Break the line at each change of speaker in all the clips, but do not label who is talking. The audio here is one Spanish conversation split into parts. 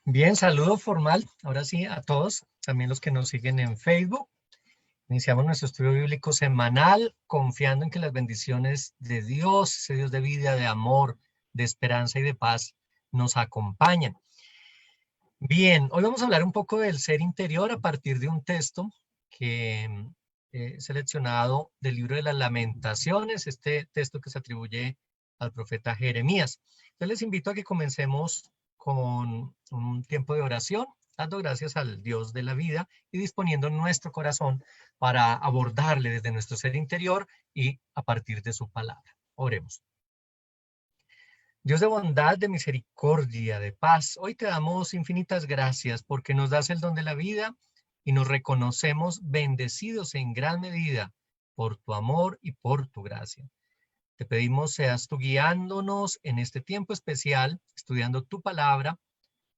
Bien, saludo formal, ahora sí, a todos, también los que nos siguen en Facebook. Iniciamos nuestro estudio bíblico semanal, confiando en que las bendiciones de Dios, ese Dios de vida, de amor, de esperanza y de paz, nos acompañan. Bien, hoy vamos a hablar un poco del ser interior a partir de un texto que he seleccionado del libro de las Lamentaciones, este texto que se atribuye al profeta Jeremías. Entonces les invito a que comencemos con un tiempo de oración, dando gracias al Dios de la vida y disponiendo nuestro corazón para abordarle desde nuestro ser interior y a partir de su palabra. Oremos. Dios de bondad, de misericordia, de paz, hoy te damos infinitas gracias porque nos das el don de la vida y nos reconocemos bendecidos en gran medida por tu amor y por tu gracia. Te pedimos seas tú guiándonos en este tiempo especial, estudiando tu palabra,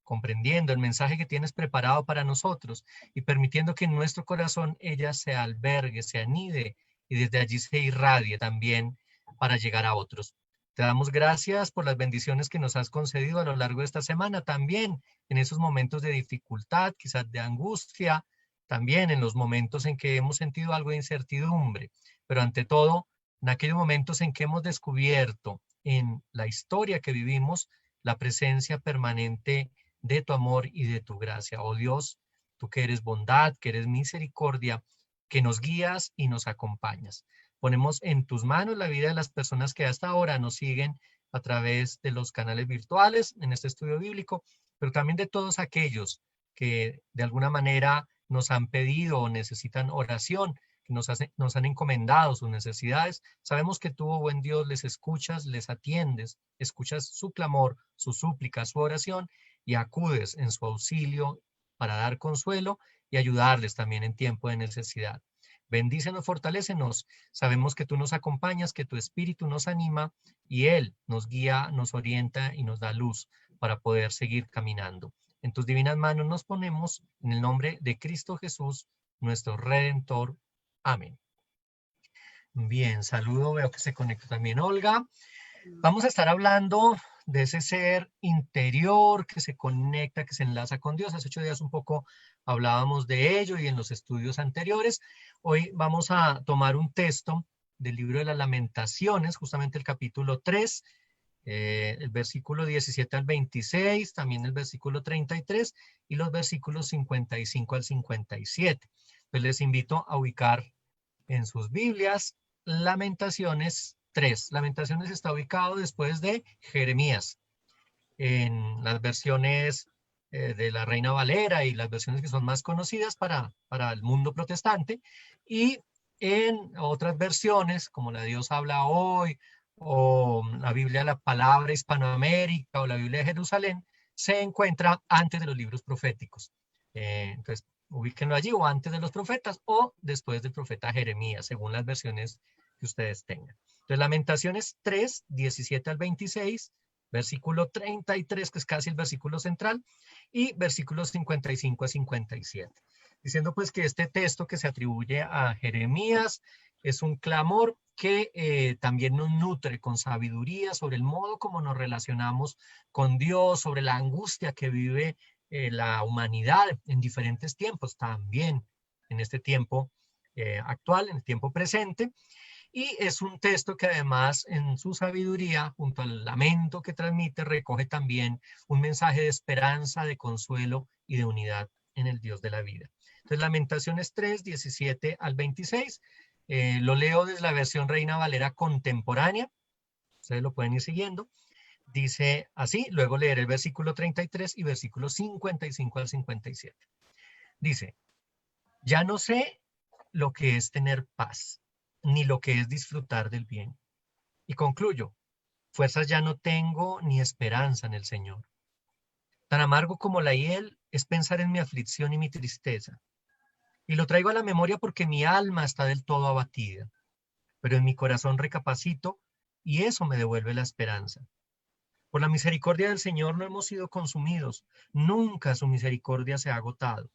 comprendiendo el mensaje que tienes preparado para nosotros y permitiendo que en nuestro corazón ella se albergue, se anide y desde allí se irradie también para llegar a otros. Te damos gracias por las bendiciones que nos has concedido a lo largo de esta semana, también en esos momentos de dificultad, quizás de angustia, también en los momentos en que hemos sentido algo de incertidumbre, pero ante todo, en aquellos momentos en que hemos descubierto en la historia que vivimos la presencia permanente de tu amor y de tu gracia. Oh Dios, tú que eres bondad, que eres misericordia, que nos guías y nos acompañas. Ponemos en tus manos la vida de las personas que hasta ahora nos siguen a través de los canales virtuales en este estudio bíblico, pero también de todos aquellos que de alguna manera nos han pedido o necesitan oración, que nos han encomendado sus necesidades. Sabemos que tú, oh buen Dios, les escuchas, les atiendes, escuchas su clamor, su súplica, su oración y acudes en su auxilio para dar consuelo y ayudarles también en tiempo de necesidad. Bendícenos, fortalécenos. Sabemos que tú nos acompañas, que tu espíritu nos anima y Él nos guía, nos orienta y nos da luz para poder seguir caminando. En tus divinas manos nos ponemos en el nombre de Cristo Jesús, nuestro Redentor. Amén. Bien, saludo, veo que se conecta también Olga. Vamos a estar hablando de ese ser interior que se conecta, que se enlaza con Dios. Hace 8 días un poco hablábamos de ello y en los estudios anteriores. Hoy vamos a tomar un texto del libro de las Lamentaciones, justamente el capítulo 3, el versículo 17 al 26, también el versículo 33 y los versículos 55 al 57. Pues les invito a ubicar en sus Biblias Lamentaciones 3. Lamentaciones está ubicado después de Jeremías. En las versiones de la Reina Valera y las versiones que son más conocidas para el mundo protestante. Y en otras versiones, como la Dios habla hoy, o la Biblia La Palabra Hispanoamérica, o la Biblia de Jerusalén, se encuentra antes de los libros proféticos. Entonces, ubíquenlo allí, o antes de los profetas, o después del profeta Jeremías, según las versiones que ustedes tengan. Entonces, Lamentaciones 3, 17 al 26, versículo 33, que es casi el versículo central, y versículos 55 a 57. Diciendo pues que este texto que se atribuye a Jeremías es un clamor que también nos nutre con sabiduría sobre el modo como nos relacionamos con Dios, sobre la angustia que vive la humanidad en diferentes tiempos, también en este tiempo actual, en el tiempo presente. Y es un texto que además en su sabiduría, junto al lamento que transmite, recoge también un mensaje de esperanza, de consuelo y de unidad en el Dios de la vida. Entonces, Lamentaciones 3, 17 al 26. Lo leo desde la versión Reina Valera contemporánea. Ustedes lo pueden ir siguiendo. Dice así, luego leeré el versículo 33 y versículos 55 al 57. Dice, ya no sé lo que es tener paz, ni lo que es disfrutar del bien. Y concluyo, fuerzas ya no tengo ni esperanza en el Señor. Tan amargo como la hiel es pensar en mi aflicción y mi tristeza. Y lo traigo a la memoria porque mi alma está del todo abatida. Pero en mi corazón recapacito y eso me devuelve la esperanza. Por la misericordia del Señor no hemos sido consumidos. Nunca su misericordia se ha agotado.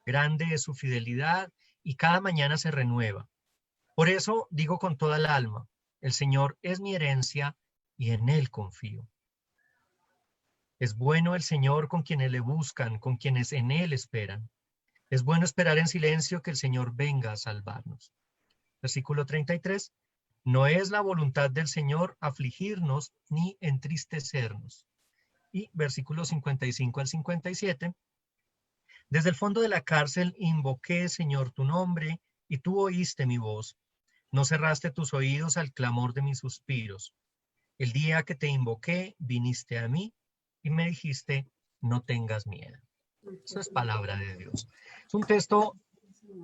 Grande es su fidelidad y cada mañana se renueva. Por eso digo con toda el alma, el Señor es mi herencia y en Él confío. Es bueno el Señor con quienes le buscan, con quienes en Él esperan. Es bueno esperar en silencio que el Señor venga a salvarnos. Versículo 33. No es la voluntad del Señor afligirnos ni entristecernos. Y versículos 55 al 57. Desde el fondo de la cárcel invoqué, Señor, tu nombre, y tú oíste mi voz. No cerraste tus oídos al clamor de mis suspiros. El día que te invoqué, viniste a mí y me dijiste, no tengas miedo. Eso es palabra de Dios. Es un texto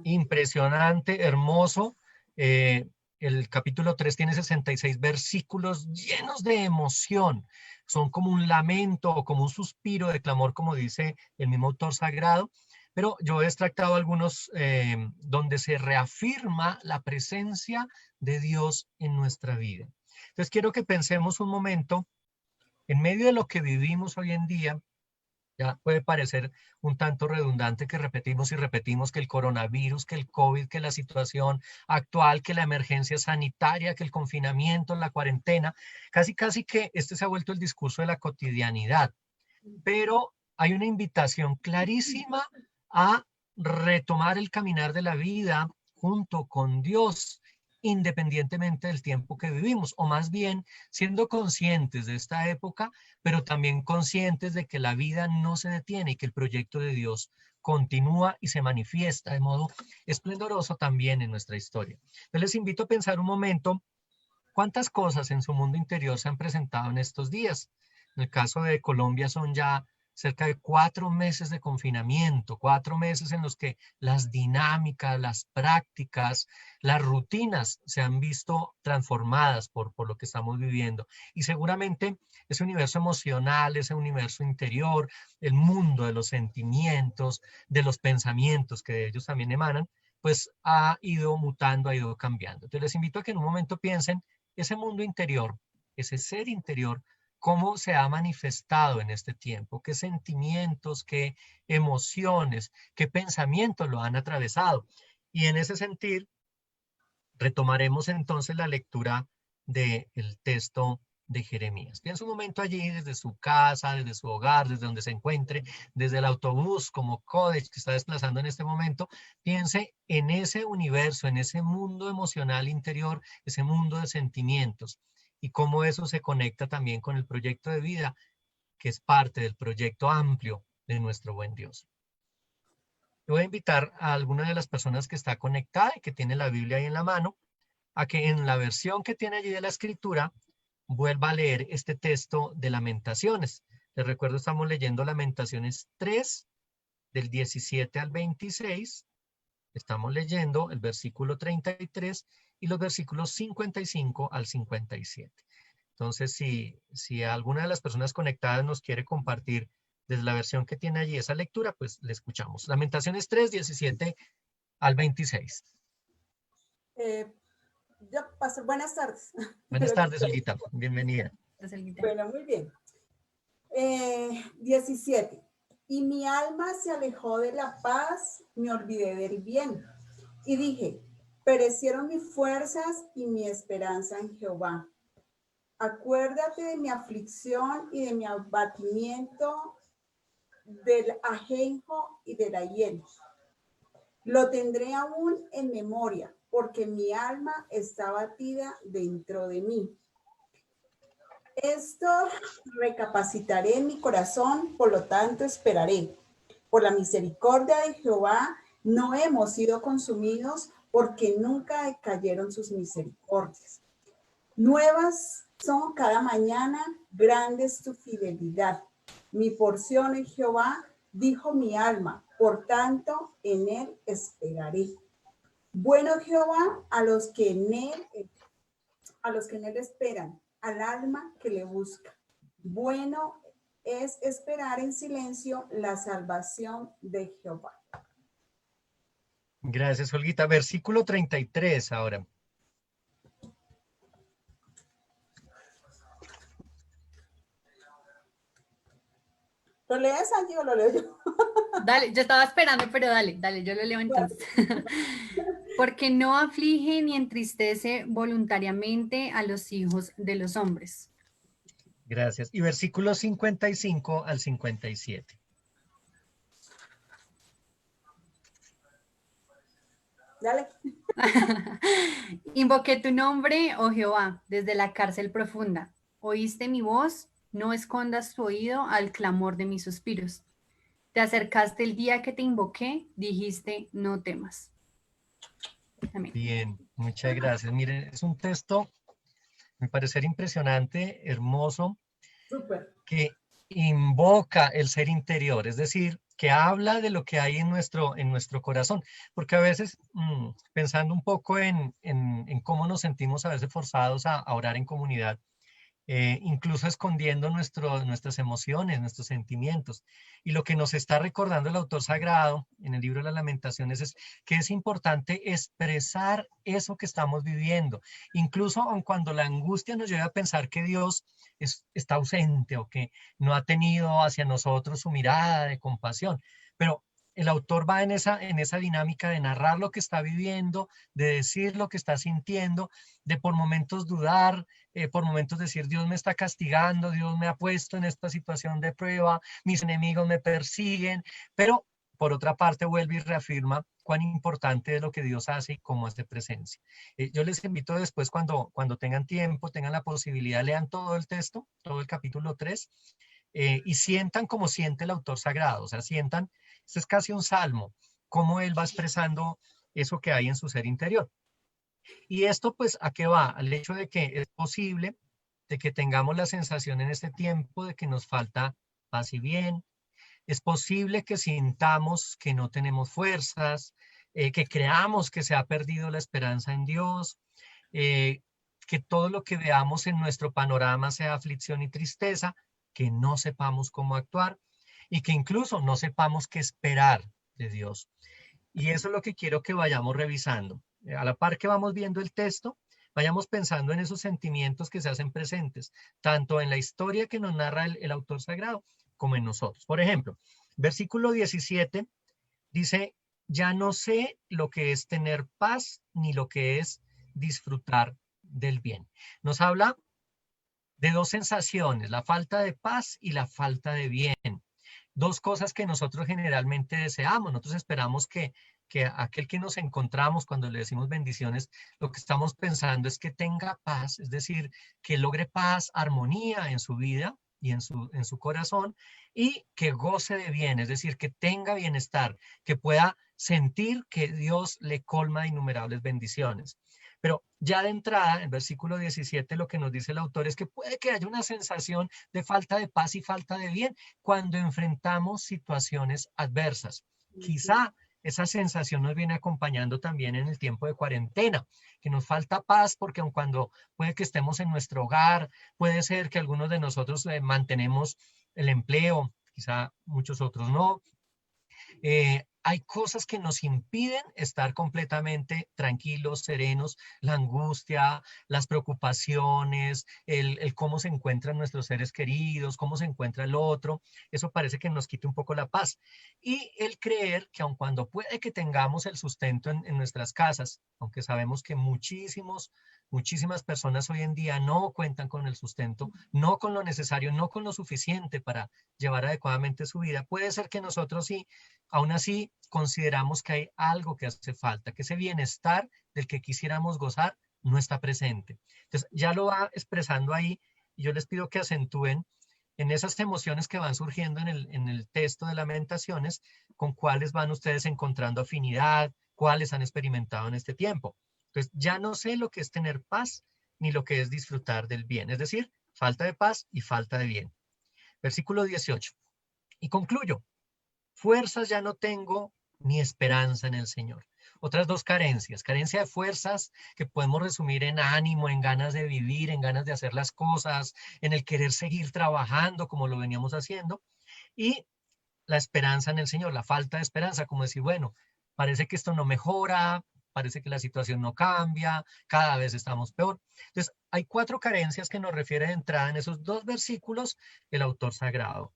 impresionante, hermoso. El capítulo 3 tiene 66 versículos llenos de emoción. Son como un lamento o como un suspiro de clamor, como dice el mismo autor sagrado. Pero yo he extractado algunos donde se reafirma la presencia de Dios en nuestra vida. Entonces quiero que pensemos un momento, en medio de lo que vivimos hoy en día. Ya puede parecer un tanto redundante que repetimos y repetimos que el coronavirus, que el COVID, que la situación actual, que la emergencia sanitaria, que el confinamiento, la cuarentena, casi que este se ha vuelto el discurso de la cotidianidad. Pero hay una invitación clarísima a retomar el caminar de la vida junto con Dios, independientemente del tiempo que vivimos, o más bien siendo conscientes de esta época, pero también conscientes de que la vida no se detiene y que el proyecto de Dios continúa y se manifiesta de modo esplendoroso también en nuestra historia. Yo les invito a pensar un momento cuántas cosas en su mundo interior se han presentado en estos días. En el caso de Colombia son ya cerca de 4 meses de confinamiento, 4 meses en los que las dinámicas, las prácticas, las rutinas se han visto transformadas por lo que estamos viviendo. Y seguramente ese universo emocional, ese universo interior, el mundo de los sentimientos, de los pensamientos que de ellos también emanan, pues ha ido mutando, ha ido cambiando. Entonces les invito a que en un momento piensen ese mundo interior, ese ser interior, cómo se ha manifestado en este tiempo, qué sentimientos, qué emociones, qué pensamientos lo han atravesado. Y en ese sentir, retomaremos entonces la lectura del texto de Jeremías. Piensa un momento allí desde su casa, desde su hogar, desde donde se encuentre, desde el autobús como Kodesh que está desplazando en este momento, piense en ese universo, en ese mundo emocional interior, ese mundo de sentimientos y cómo eso se conecta también con el proyecto de vida que es parte del proyecto amplio de nuestro buen Dios. Yo voy a invitar a alguna de las personas que está conectada y que tiene la Biblia ahí en la mano a que en la versión que tiene allí de la escritura vuelva a leer este texto de Lamentaciones. Les recuerdo, estamos leyendo Lamentaciones 3, del 17 al 26. Estamos leyendo el versículo 33 y los versículos 55 al 57. Entonces, si alguna de las personas conectadas nos quiere compartir desde la versión que tiene allí esa lectura, pues le escuchamos. Lamentaciones 3, 17 al 26.
Pastor, buenas tardes.
Buenas tardes, Olguita. Bienvenida.
Bueno, muy bien. 17. Y mi alma se alejó de la paz, me olvidé del bien. Y dije, perecieron mis fuerzas y mi esperanza en Jehová. Acuérdate de mi aflicción y de mi abatimiento, del ajenjo y de la hiel. Lo tendré aún en memoria, porque mi alma está abatida dentro de mí. Esto recapacitaré en mi corazón, por lo tanto esperaré. Por la misericordia de Jehová no hemos sido consumidos, porque nunca cayeron sus misericordias. Nuevas son cada mañana, grande es tu fidelidad. Mi porción en Jehová, dijo mi alma, por tanto en él esperaré. Bueno Jehová a los que en él esperan, al alma que le busca. Bueno es esperar en silencio la salvación de Jehová.
Gracias, Olguita. Versículo 33 ahora.
¿Lo lees allí o lo leo yo?
Dale, yo estaba esperando, pero dale, yo lo leo entonces. Porque no aflige ni entristece voluntariamente a los hijos de los hombres.
Gracias. Y versículos 55 al 57.
Dale.
Invoqué tu nombre, oh Jehová, desde la cárcel profunda. Oíste mi voz, no escondas tu oído al clamor de mis suspiros. Te acercaste el día que te invoqué, dijiste, no temas. Amén.
Bien, muchas gracias. Miren, es un texto, me parece impresionante, hermoso,
Súper.
que invoca el ser interior, es decir, que habla de lo que hay en nuestro corazón, porque a veces, pensando un poco en cómo nos sentimos a veces forzados a orar en comunidad, incluso escondiendo nuestras emociones, nuestros sentimientos. Y lo que nos está recordando el autor sagrado en el libro de las Lamentaciones es que es importante expresar eso que estamos viviendo, incluso aun cuando la angustia nos lleva a pensar que Dios está ausente o que no ha tenido hacia nosotros su mirada de compasión. Pero el autor va en esa dinámica de narrar lo que está viviendo, de decir lo que está sintiendo, de por momentos dudar, por momentos decir, Dios me está castigando, Dios me ha puesto en esta situación de prueba, mis enemigos me persiguen, pero por otra parte vuelve y reafirma cuán importante es lo que Dios hace y cómo hace presencia. Yo les invito después, cuando tengan tiempo, tengan la posibilidad, lean todo el texto, todo el capítulo 3, y sientan como siente el autor sagrado, o sea, sientan, este es casi un salmo, cómo él va expresando eso que hay en su ser interior. Y esto, pues, ¿a qué va? Al hecho de que es posible de que tengamos la sensación en este tiempo de que nos falta paz y bien. Es posible que sintamos que no tenemos fuerzas, que creamos que se ha perdido la esperanza en Dios, eh, que todo lo que veamos en nuestro panorama sea aflicción y tristeza, que no sepamos cómo actuar y que incluso no sepamos qué esperar de Dios. Y eso es lo que quiero que vayamos revisando. A la par que vamos viendo el texto, vayamos pensando en esos sentimientos que se hacen presentes, tanto en la historia que nos narra el autor sagrado, como en nosotros. Por ejemplo, versículo 17 dice, ya no sé lo que es tener paz ni lo que es disfrutar del bien. Nos habla de dos sensaciones, la falta de paz y la falta de bien. Dos cosas que nosotros generalmente deseamos. Nosotros esperamos que aquel que nos encontramos cuando le decimos bendiciones, lo que estamos pensando es que tenga paz, es decir, que logre paz, armonía en su vida y en su corazón, y que goce de bien, es decir, que tenga bienestar, que pueda sentir que Dios le colma de innumerables bendiciones. Pero ya de entrada, en versículo 17, lo que nos dice el autor es que puede que haya una sensación de falta de paz y falta de bien cuando enfrentamos situaciones adversas. Quizá esa sensación nos viene acompañando también en el tiempo de cuarentena, que nos falta paz porque aun cuando puede que estemos en nuestro hogar, puede ser que algunos de nosotros mantenemos el empleo, quizá muchos otros no, hay cosas que nos impiden estar completamente tranquilos, serenos, la angustia, las preocupaciones, el cómo se encuentran nuestros seres queridos, cómo se encuentra el otro, eso parece que nos quita un poco la paz. Y el creer que aun cuando puede que tengamos el sustento en nuestras casas, aunque sabemos que muchísimas personas hoy en día no cuentan con el sustento, no con lo necesario, no con lo suficiente para llevar adecuadamente su vida, puede ser que nosotros sí, aún así, consideramos que hay algo que hace falta, que ese bienestar del que quisiéramos gozar no está presente. Entonces, ya lo va expresando ahí y yo les pido que acentúen en esas emociones que van surgiendo en el texto de Lamentaciones, con cuáles van ustedes encontrando afinidad, cuáles han experimentado en este tiempo. Entonces, ya no sé lo que es tener paz ni lo que es disfrutar del bien, es decir, falta de paz y falta de bien. Versículo 18. Y concluyo. Fuerzas ya no tengo ni esperanza en el Señor. Otras dos carencias, carencia de fuerzas que podemos resumir en ánimo, en ganas de vivir, en ganas de hacer las cosas, en el querer seguir trabajando como lo veníamos haciendo, y la esperanza en el Señor, la falta de esperanza, como decir, bueno, parece que esto no mejora, parece que la situación no cambia, cada vez estamos peor. Entonces, hay cuatro carencias que nos refiere de entrada en esos dos versículos el autor sagrado.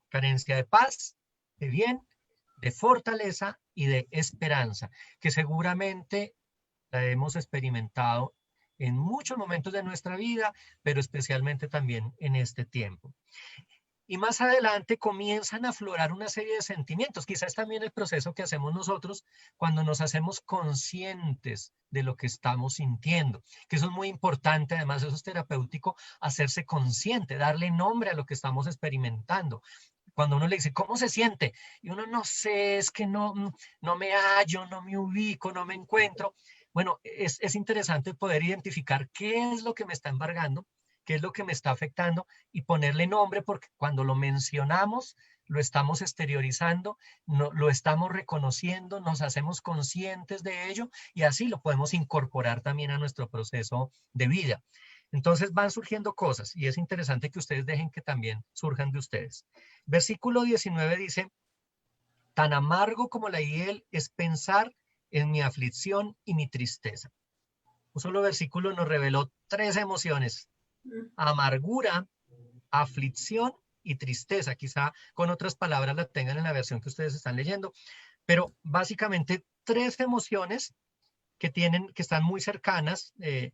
Carencia de paz, de bien, de fortaleza y de esperanza, que seguramente la hemos experimentado en muchos momentos de nuestra vida, pero especialmente también en este tiempo. Y más adelante comienzan a aflorar una serie de sentimientos. Quizás también el proceso que hacemos nosotros cuando nos hacemos conscientes de lo que estamos sintiendo, que eso es muy importante, además eso es terapéutico, hacerse consciente, darle nombre a lo que estamos experimentando. Cuando uno le dice, ¿cómo se siente? Y uno no sé, es que no me hallo, no me ubico, no me encuentro. Bueno, es interesante poder identificar qué es lo que me está embargando, qué es lo que me está afectando y ponerle nombre, porque cuando lo mencionamos, lo estamos exteriorizando, lo estamos reconociendo, nos hacemos conscientes de ello y así lo podemos incorporar también a nuestro proceso de vida. Entonces van surgiendo cosas y es interesante que ustedes dejen que también surjan de ustedes. Versículo 19 dice, tan amargo como la hiel es pensar en mi aflicción y mi tristeza. Un solo versículo nos reveló 3 emociones: amargura, aflicción y tristeza. Quizá con otras palabras la tengan en la versión que ustedes están leyendo, pero básicamente 3 emociones que están muy cercanas, que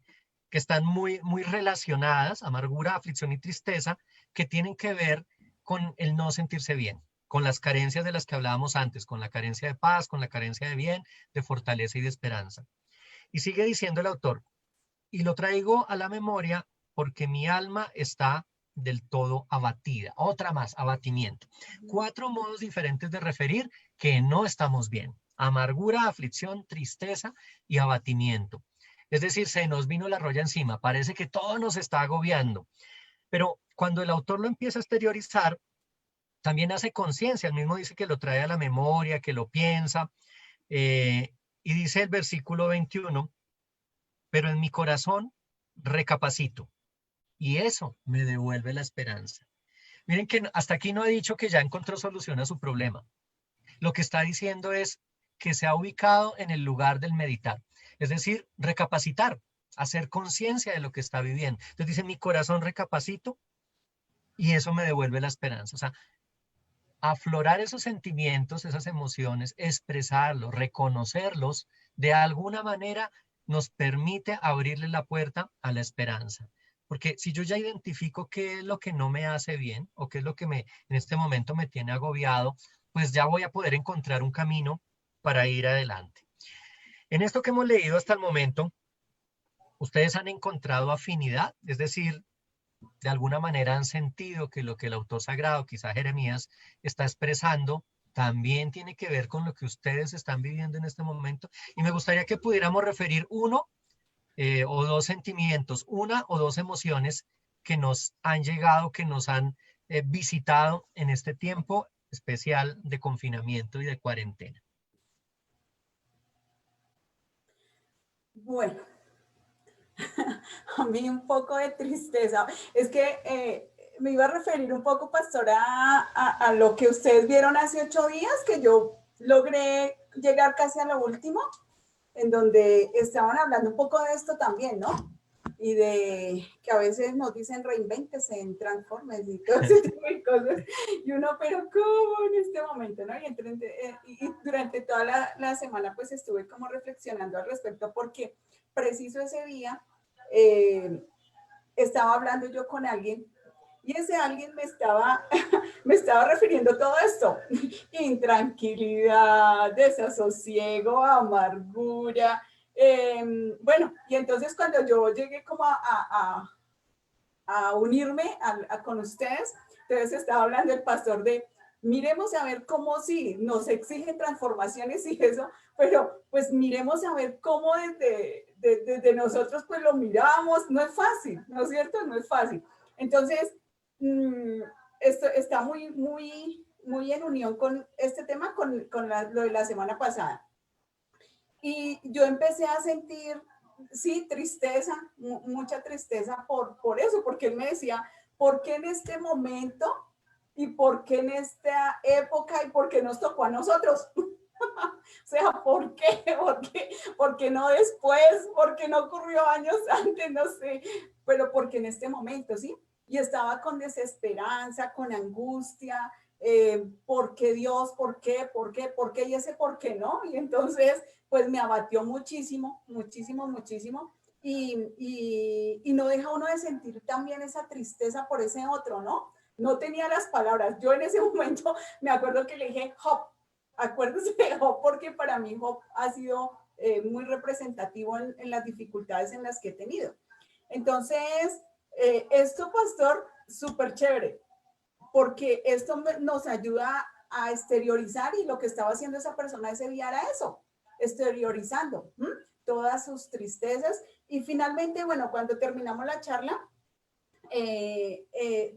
están muy relacionadas, amargura, aflicción y tristeza, que tienen que ver con el no sentirse bien, con las carencias de las que hablábamos antes, con la carencia de paz, con la carencia de bien, de fortaleza y de esperanza. Y sigue diciendo el autor, y lo traigo a la memoria porque mi alma está del todo abatida. Otra más, abatimiento. 4 modos diferentes de referir que no estamos bien: amargura, aflicción, tristeza y abatimiento. Es decir, se nos vino la roya encima, parece que todo nos está agobiando. Pero cuando el autor lo empieza a exteriorizar, también hace conciencia, él mismo dice que lo trae a la memoria, que lo piensa, y dice el versículo 21, pero en mi corazón recapacito y eso me devuelve la esperanza. Miren que hasta aquí no ha dicho que ya encontró solución a su problema. Lo que está diciendo es que se ha ubicado en el lugar del meditar, es decir, recapacitar, hacer conciencia de lo que está viviendo. Entonces dice, mi corazón recapacito y eso me devuelve la esperanza. O sea, aflorar esos sentimientos, esas emociones, expresarlos, reconocerlos, de alguna manera nos permite abrirle la puerta a la esperanza. Porque si yo ya identifico qué es lo que no me hace bien o qué es lo que en este momento me tiene agobiado, pues ya voy a poder encontrar un camino para ir adelante. En esto que hemos leído hasta el momento, ¿ustedes han encontrado afinidad? Es decir, de alguna manera han sentido que lo que el autor sagrado, quizá Jeremías, está expresando, también tiene que ver con lo que ustedes están viviendo en este momento. Y me gustaría que pudiéramos referir uno o 2 sentimientos, una o 2 emociones que nos han llegado, que nos han visitado en este tiempo especial de confinamiento y de cuarentena.
Bueno, a mí un poco de tristeza. Es que me iba a referir un poco, pastora, a lo que ustedes vieron hace 8 días, que yo logré llegar casi a lo último, en donde estaban hablando un poco de esto también, ¿no? Y de que a veces nos dicen reinvéntese, transformes y todo ese tipo de cosas. Y uno, pero ¿cómo en este momento, no? Y durante toda la semana pues estuve como reflexionando al respecto porque preciso ese día estaba hablando yo con alguien y ese alguien me estaba refiriendo todo esto: intranquilidad, desasosiego, amargura. Bueno, y entonces cuando yo llegué como a unirme con ustedes, entonces estaba hablando el pastor de, miremos a ver cómo sí, nos exigen transformaciones y eso, pero pues miremos a ver cómo desde nosotros pues lo miramos, no es fácil, ¿no es cierto? No es fácil. Entonces, esto está muy en unión con este tema, con lo de la semana pasada. Y yo empecé a sentir, sí, tristeza, mucha tristeza por eso, porque él me decía, ¿por qué en este momento y por qué en esta época y por qué nos tocó a nosotros? O sea, ¿por qué? ¿Por qué no después? ¿Por qué no ocurrió años antes? No sé, pero porque en este momento, ¿sí? Y estaba con desesperanza, con angustia, ¿por qué Dios? ¿Por qué? ¿Por qué? ¿Por qué? Y ese por qué no. Y entonces, pues me abatió muchísimo, muchísimo, muchísimo. y no deja uno de sentir también esa tristeza por ese otro, ¿no? No tenía las palabras. Yo en ese momento me acuerdo que le dije, Job, acuérdese de Job, porque para mí Job ha sido muy representativo en las dificultades en las que he tenido. Entonces, esto, pastor, súper chévere, porque esto nos ayuda a exteriorizar, y lo que estaba haciendo esa persona ese día era eso, exteriorizando todas sus tristezas. Y finalmente, bueno, cuando terminamos la charla,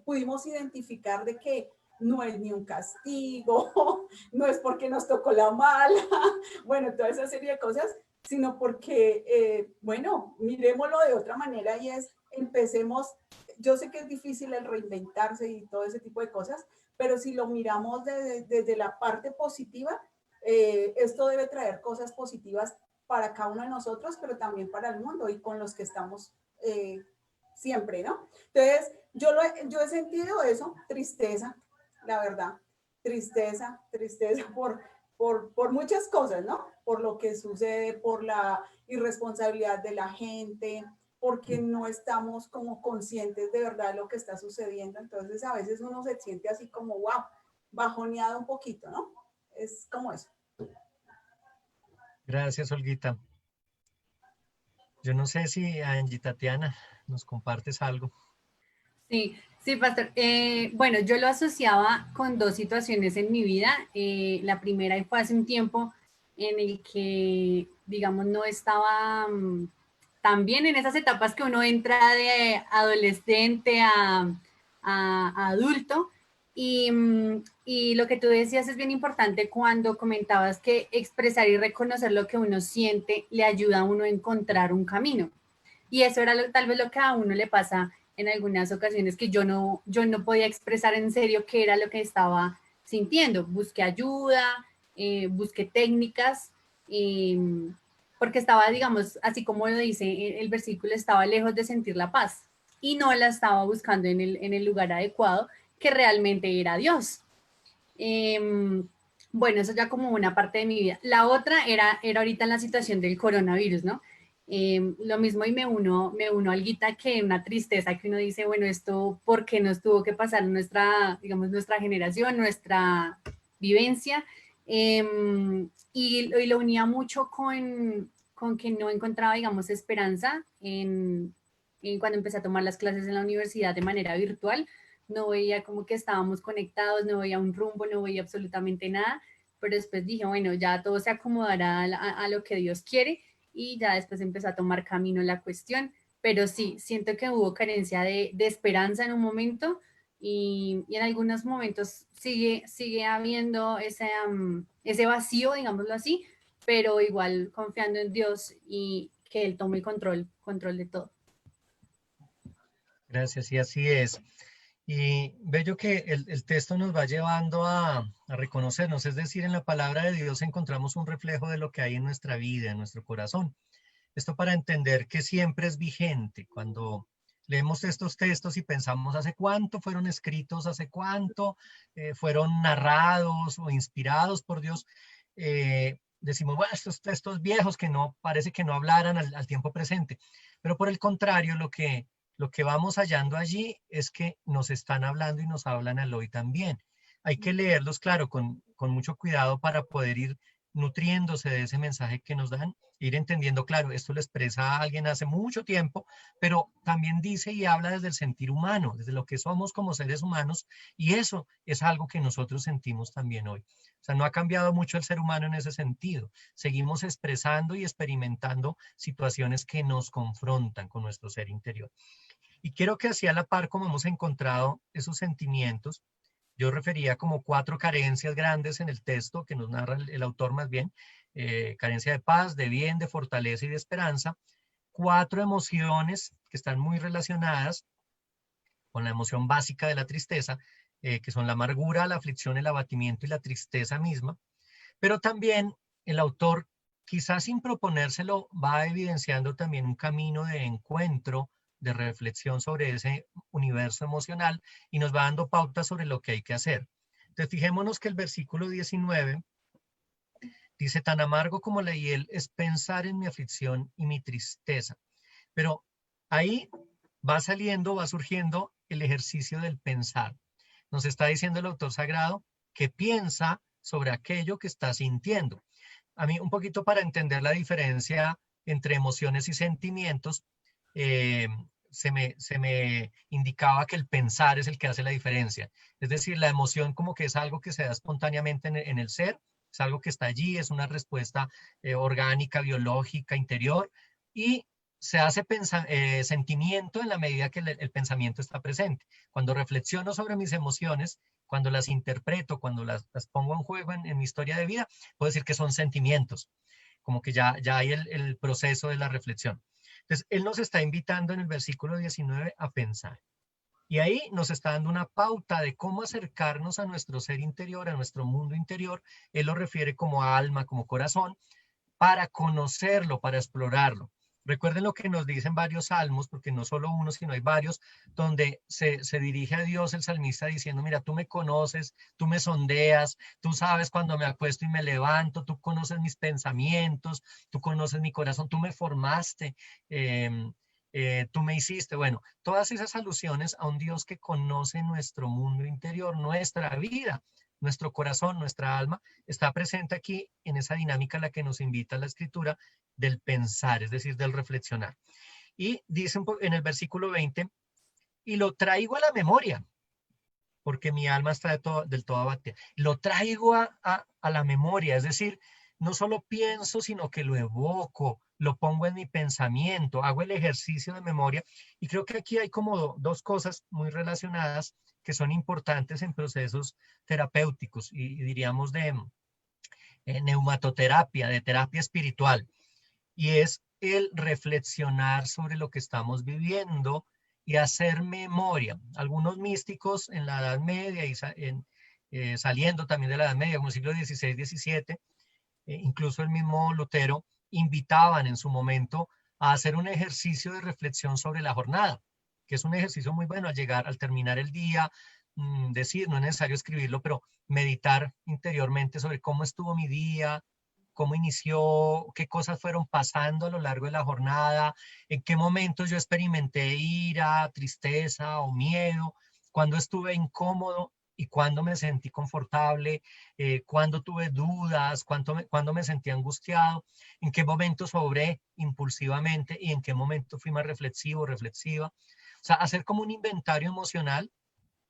pudimos identificar de que no es ni un castigo, no es porque nos tocó la mala, bueno, toda esa serie de cosas, sino porque, bueno, miremoslo de otra manera, y es, empecemos, yo sé que es difícil el reinventarse y todo ese tipo de cosas, pero si lo miramos desde la parte positiva, esto debe traer cosas positivas para cada uno de nosotros, pero también para el mundo y con los que estamos siempre, ¿no? Entonces, yo he sentido eso, tristeza, la verdad, tristeza por muchas cosas, ¿no? Por lo que sucede, por la irresponsabilidad de la gente, porque no estamos como conscientes de verdad de lo que está sucediendo. Entonces, a veces uno se siente así como, wow, bajoneado un poquito, ¿no? Es como eso.
Gracias, Olguita. Yo no sé si Angie, Tatiana, nos compartes algo.
Sí, sí, pastor. Bueno, yo lo asociaba con dos situaciones en mi vida. La primera fue hace un tiempo en el que, digamos, no estaba tan bien en esas etapas que uno entra de adolescente a adulto. Y lo que tú decías es bien importante cuando comentabas que expresar y reconocer lo que uno siente le ayuda a uno a encontrar un camino. Y eso era tal vez lo que a uno le pasa en algunas ocasiones, que yo no podía expresar en serio qué era lo que estaba sintiendo. Busqué ayuda, busqué técnicas, eh, porque estaba, digamos, así como lo dice el versículo, estaba lejos de sentir la paz y no la estaba buscando en el lugar adecuado, que realmente era Dios. Bueno, eso ya como una parte de mi vida. La otra era ahorita en la situación del coronavirus, ¿no? Lo mismo, y me uno al guita, que una tristeza que uno dice, bueno, esto, ¿por qué nos tuvo que pasar nuestra, digamos, nuestra generación, nuestra vivencia? Y lo unía mucho con que no encontraba, digamos, esperanza en cuando empecé a tomar las clases en la universidad de manera virtual. No veía como que estábamos conectados, no veía un rumbo, no veía absolutamente nada, pero después dije, bueno, ya todo se acomodará a lo que Dios quiere, y ya después empezó a tomar camino la cuestión. Pero sí, siento que hubo carencia de esperanza en un momento, y en algunos momentos sigue habiendo ese vacío, digámoslo así, pero igual confiando en Dios y que Él tome control de todo.
Gracias, y así es. Y bello que el texto nos va llevando a reconocernos, es decir, en la palabra de Dios encontramos un reflejo de lo que hay en nuestra vida, en nuestro corazón. Esto para entender que siempre es vigente. Cuando leemos estos textos y pensamos hace cuánto fueron escritos, hace cuánto fueron narrados o inspirados por Dios, decimos, bueno, estos textos viejos que no, parece que no hablaran al tiempo presente. Pero por el contrario, lo que vamos hallando allí es que nos están hablando y nos hablan al hoy también. Hay que leerlos, claro, con mucho cuidado para poder ir nutriéndose de ese mensaje que nos dan, ir entendiendo, claro, esto lo expresa alguien hace mucho tiempo, pero también dice y habla desde el sentir humano, desde lo que somos como seres humanos, y eso es algo que nosotros sentimos también hoy. O sea, no ha cambiado mucho el ser humano en ese sentido. Seguimos expresando y experimentando situaciones que nos confrontan con nuestro ser interior. Y quiero que así a la par, como hemos encontrado esos sentimientos, yo refería como 4 carencias grandes en el texto que nos narra el autor más bien, carencia de paz, de bien, de fortaleza y de esperanza, 4 emociones que están muy relacionadas con la emoción básica de la tristeza, que son la amargura, la aflicción, el abatimiento y la tristeza misma, pero también el autor, quizás sin proponérselo, va evidenciando también un camino de encuentro, de reflexión sobre ese universo emocional, y nos va dando pautas sobre lo que hay que hacer. Entonces, fijémonos que el versículo 19 dice, tan amargo como la hiel es pensar en mi aflicción y mi tristeza. Pero ahí va saliendo, va surgiendo el ejercicio del pensar. Nos está diciendo el autor sagrado que piensa sobre aquello que está sintiendo. A mí un poquito para entender la diferencia entre emociones y sentimientos, eh, se me indicaba que el pensar es el que hace la diferencia. Es decir, la emoción como que es algo que se da espontáneamente en el ser, es algo que está allí, es una respuesta orgánica, biológica, interior, y se hace sentimiento en la medida que el pensamiento está presente. Cuando reflexiono sobre mis emociones, cuando las interpreto, cuando las pongo en juego en mi historia de vida, puedo decir que son sentimientos, como que ya hay el proceso de la reflexión. Entonces, él nos está invitando en el versículo 19 a pensar. Y ahí nos está dando una pauta de cómo acercarnos a nuestro ser interior, a nuestro mundo interior. Él lo refiere como alma, como corazón, para conocerlo, para explorarlo. Recuerden lo que nos dicen varios salmos, porque no solo uno, sino hay varios, donde se dirige a Dios el salmista diciendo, mira, tú me conoces, tú me sondeas, tú sabes cuando me acuesto y me levanto, tú conoces mis pensamientos, tú conoces mi corazón, tú me formaste, tú me hiciste. Bueno, todas esas alusiones a un Dios que conoce nuestro mundo interior, nuestra vida, nuestro corazón, nuestra alma, está presente aquí en esa dinámica a la que nos invita la escritura del pensar, es decir, del reflexionar. Y dice en el versículo 20, y lo traigo a la memoria, porque mi alma está del todo abatida. Lo traigo a la memoria, es decir, no solo pienso, sino que lo evoco, lo pongo en mi pensamiento, hago el ejercicio de memoria. Y creo que aquí hay como dos cosas muy relacionadas que son importantes en procesos terapéuticos y diríamos de neumatoterapia, de terapia espiritual. Y es el reflexionar sobre lo que estamos viviendo y hacer memoria. Algunos místicos en la Edad Media y saliendo también de la Edad Media, como el siglo XVI, XVII, incluso el mismo Lutero, invitaban en su momento a hacer un ejercicio de reflexión sobre la jornada, que es un ejercicio muy bueno al llegar, al terminar el día, decir, no es necesario escribirlo, pero meditar interiormente sobre cómo estuvo mi día, cómo inició, qué cosas fueron pasando a lo largo de la jornada, en qué momentos yo experimenté ira, tristeza o miedo, cuándo estuve incómodo y cuándo me sentí confortable, cuándo tuve dudas, cuándo me sentí angustiado, en qué momentos obré impulsivamente y en qué momento fui más reflexivo, reflexiva. O sea, hacer como un inventario emocional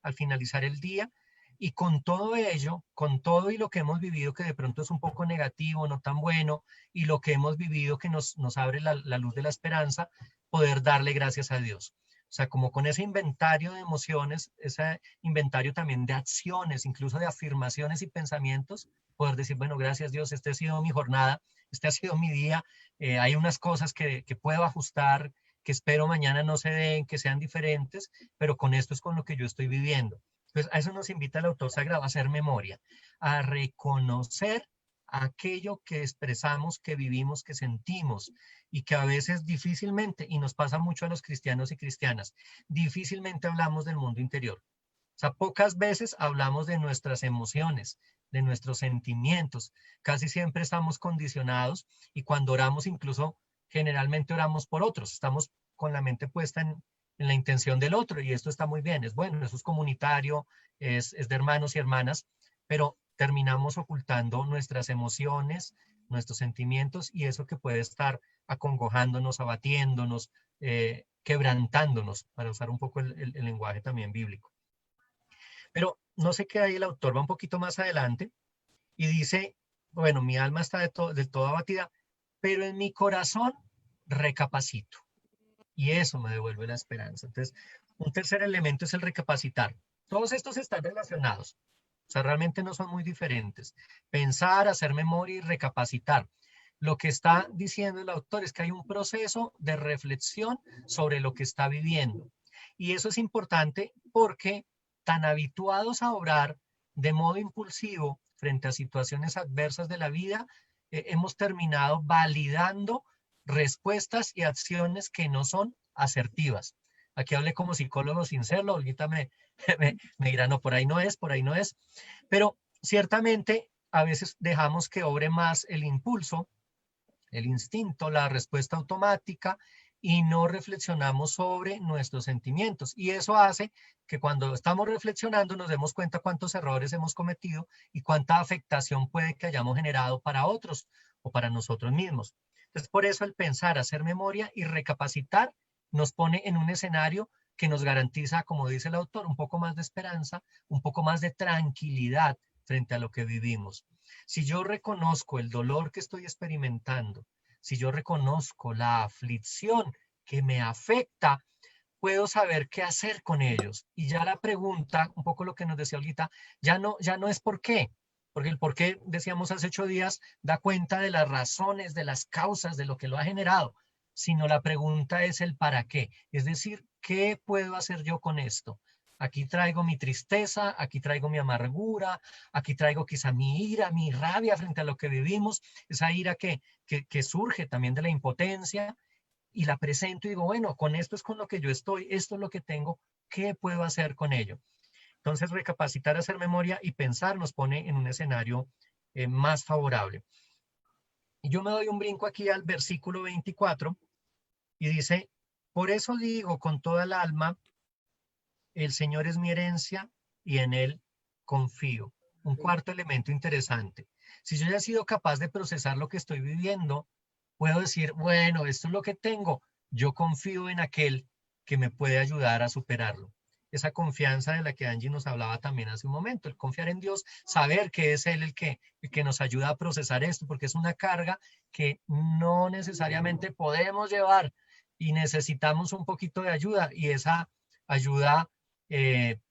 al finalizar el día y con todo ello, con todo y lo que hemos vivido que de pronto es un poco negativo, no tan bueno, y lo que hemos vivido que nos abre la luz de la esperanza, poder darle gracias a Dios. O sea, como con ese inventario de emociones, ese inventario también de acciones, incluso de afirmaciones y pensamientos, poder decir, bueno, gracias Dios, este ha sido mi jornada, este ha sido mi día, hay unas cosas que puedo ajustar, que espero mañana no se den, que sean diferentes, pero con esto es con lo que yo estoy viviendo. Entonces, a eso nos invita el autor sagrado, a hacer memoria, a reconocer aquello que expresamos, que vivimos, que sentimos y que a veces difícilmente, y nos pasa mucho a los cristianos y cristianas, difícilmente hablamos del mundo interior. O sea, pocas veces hablamos de nuestras emociones, de nuestros sentimientos. Casi siempre estamos condicionados y cuando oramos incluso generalmente oramos por otros. Estamos con la mente puesta en la intención del otro y esto está muy bien, es bueno, eso es comunitario, es de hermanos y hermanas, pero terminamos ocultando nuestras emociones, nuestros sentimientos y eso que puede estar acongojándonos, abatiéndonos, quebrantándonos, para usar un poco el lenguaje también bíblico. Pero no sé qué hay, el autor va un poquito más adelante y dice, bueno, mi alma está del todo abatida, pero en mi corazón recapacito. Y eso me devuelve la esperanza. Entonces, un tercer elemento es el recapacitar. Todos estos están relacionados. O sea, realmente no son muy diferentes. Pensar, hacer memoria y recapacitar. Lo que está diciendo el autor es que hay un proceso de reflexión sobre lo que está viviendo. Y eso es importante porque tan habituados a obrar de modo impulsivo frente a situaciones adversas de la vida, hemos terminado validando respuestas y acciones que no son asertivas. Aquí hablé como psicólogo sin serlo, Olguita me dirá, no, por ahí no es, por ahí no es. Pero ciertamente a veces dejamos que obre más el impulso, el instinto, la respuesta automática, y no reflexionamos sobre nuestros sentimientos. Y eso hace que cuando estamos reflexionando nos demos cuenta cuántos errores hemos cometido y cuánta afectación puede que hayamos generado para otros o para nosotros mismos. Entonces, por eso el pensar, hacer memoria y recapacitar nos pone en un escenario que nos garantiza, como dice el autor, un poco más de esperanza, un poco más de tranquilidad frente a lo que vivimos. Si yo reconozco el dolor que estoy experimentando, si yo reconozco la aflicción que me afecta, puedo saber qué hacer con ellos. Y ya la pregunta, un poco lo que nos decía Olguita, ya no es por qué, porque el por qué, decíamos hace 8 días, da cuenta de las razones, de las causas, de lo que lo ha generado, sino la pregunta es el para qué. Es decir, ¿qué puedo hacer yo con esto? Aquí traigo mi tristeza, aquí traigo mi amargura, aquí traigo quizá mi ira, mi rabia frente a lo que vivimos, esa ira que surge también de la impotencia, y la presento y digo, bueno, con esto es con lo que yo estoy, esto es lo que tengo, ¿qué puedo hacer con ello? Entonces, recapacitar, hacer memoria y pensar nos pone en un escenario más favorable. Y yo me doy un brinco aquí al versículo 24 y dice, por eso digo con toda el alma, el Señor es mi herencia y en Él confío. Un cuarto elemento interesante. Si yo ya he sido capaz de procesar lo que estoy viviendo, puedo decir, bueno, esto es lo que tengo. Yo confío en aquel que me puede ayudar a superarlo. Esa confianza de la que Angie nos hablaba también hace un momento, el confiar en Dios, saber que es Él el que nos ayuda a procesar esto, porque es una carga que no necesariamente podemos llevar y necesitamos un poquito de ayuda, y esa ayuda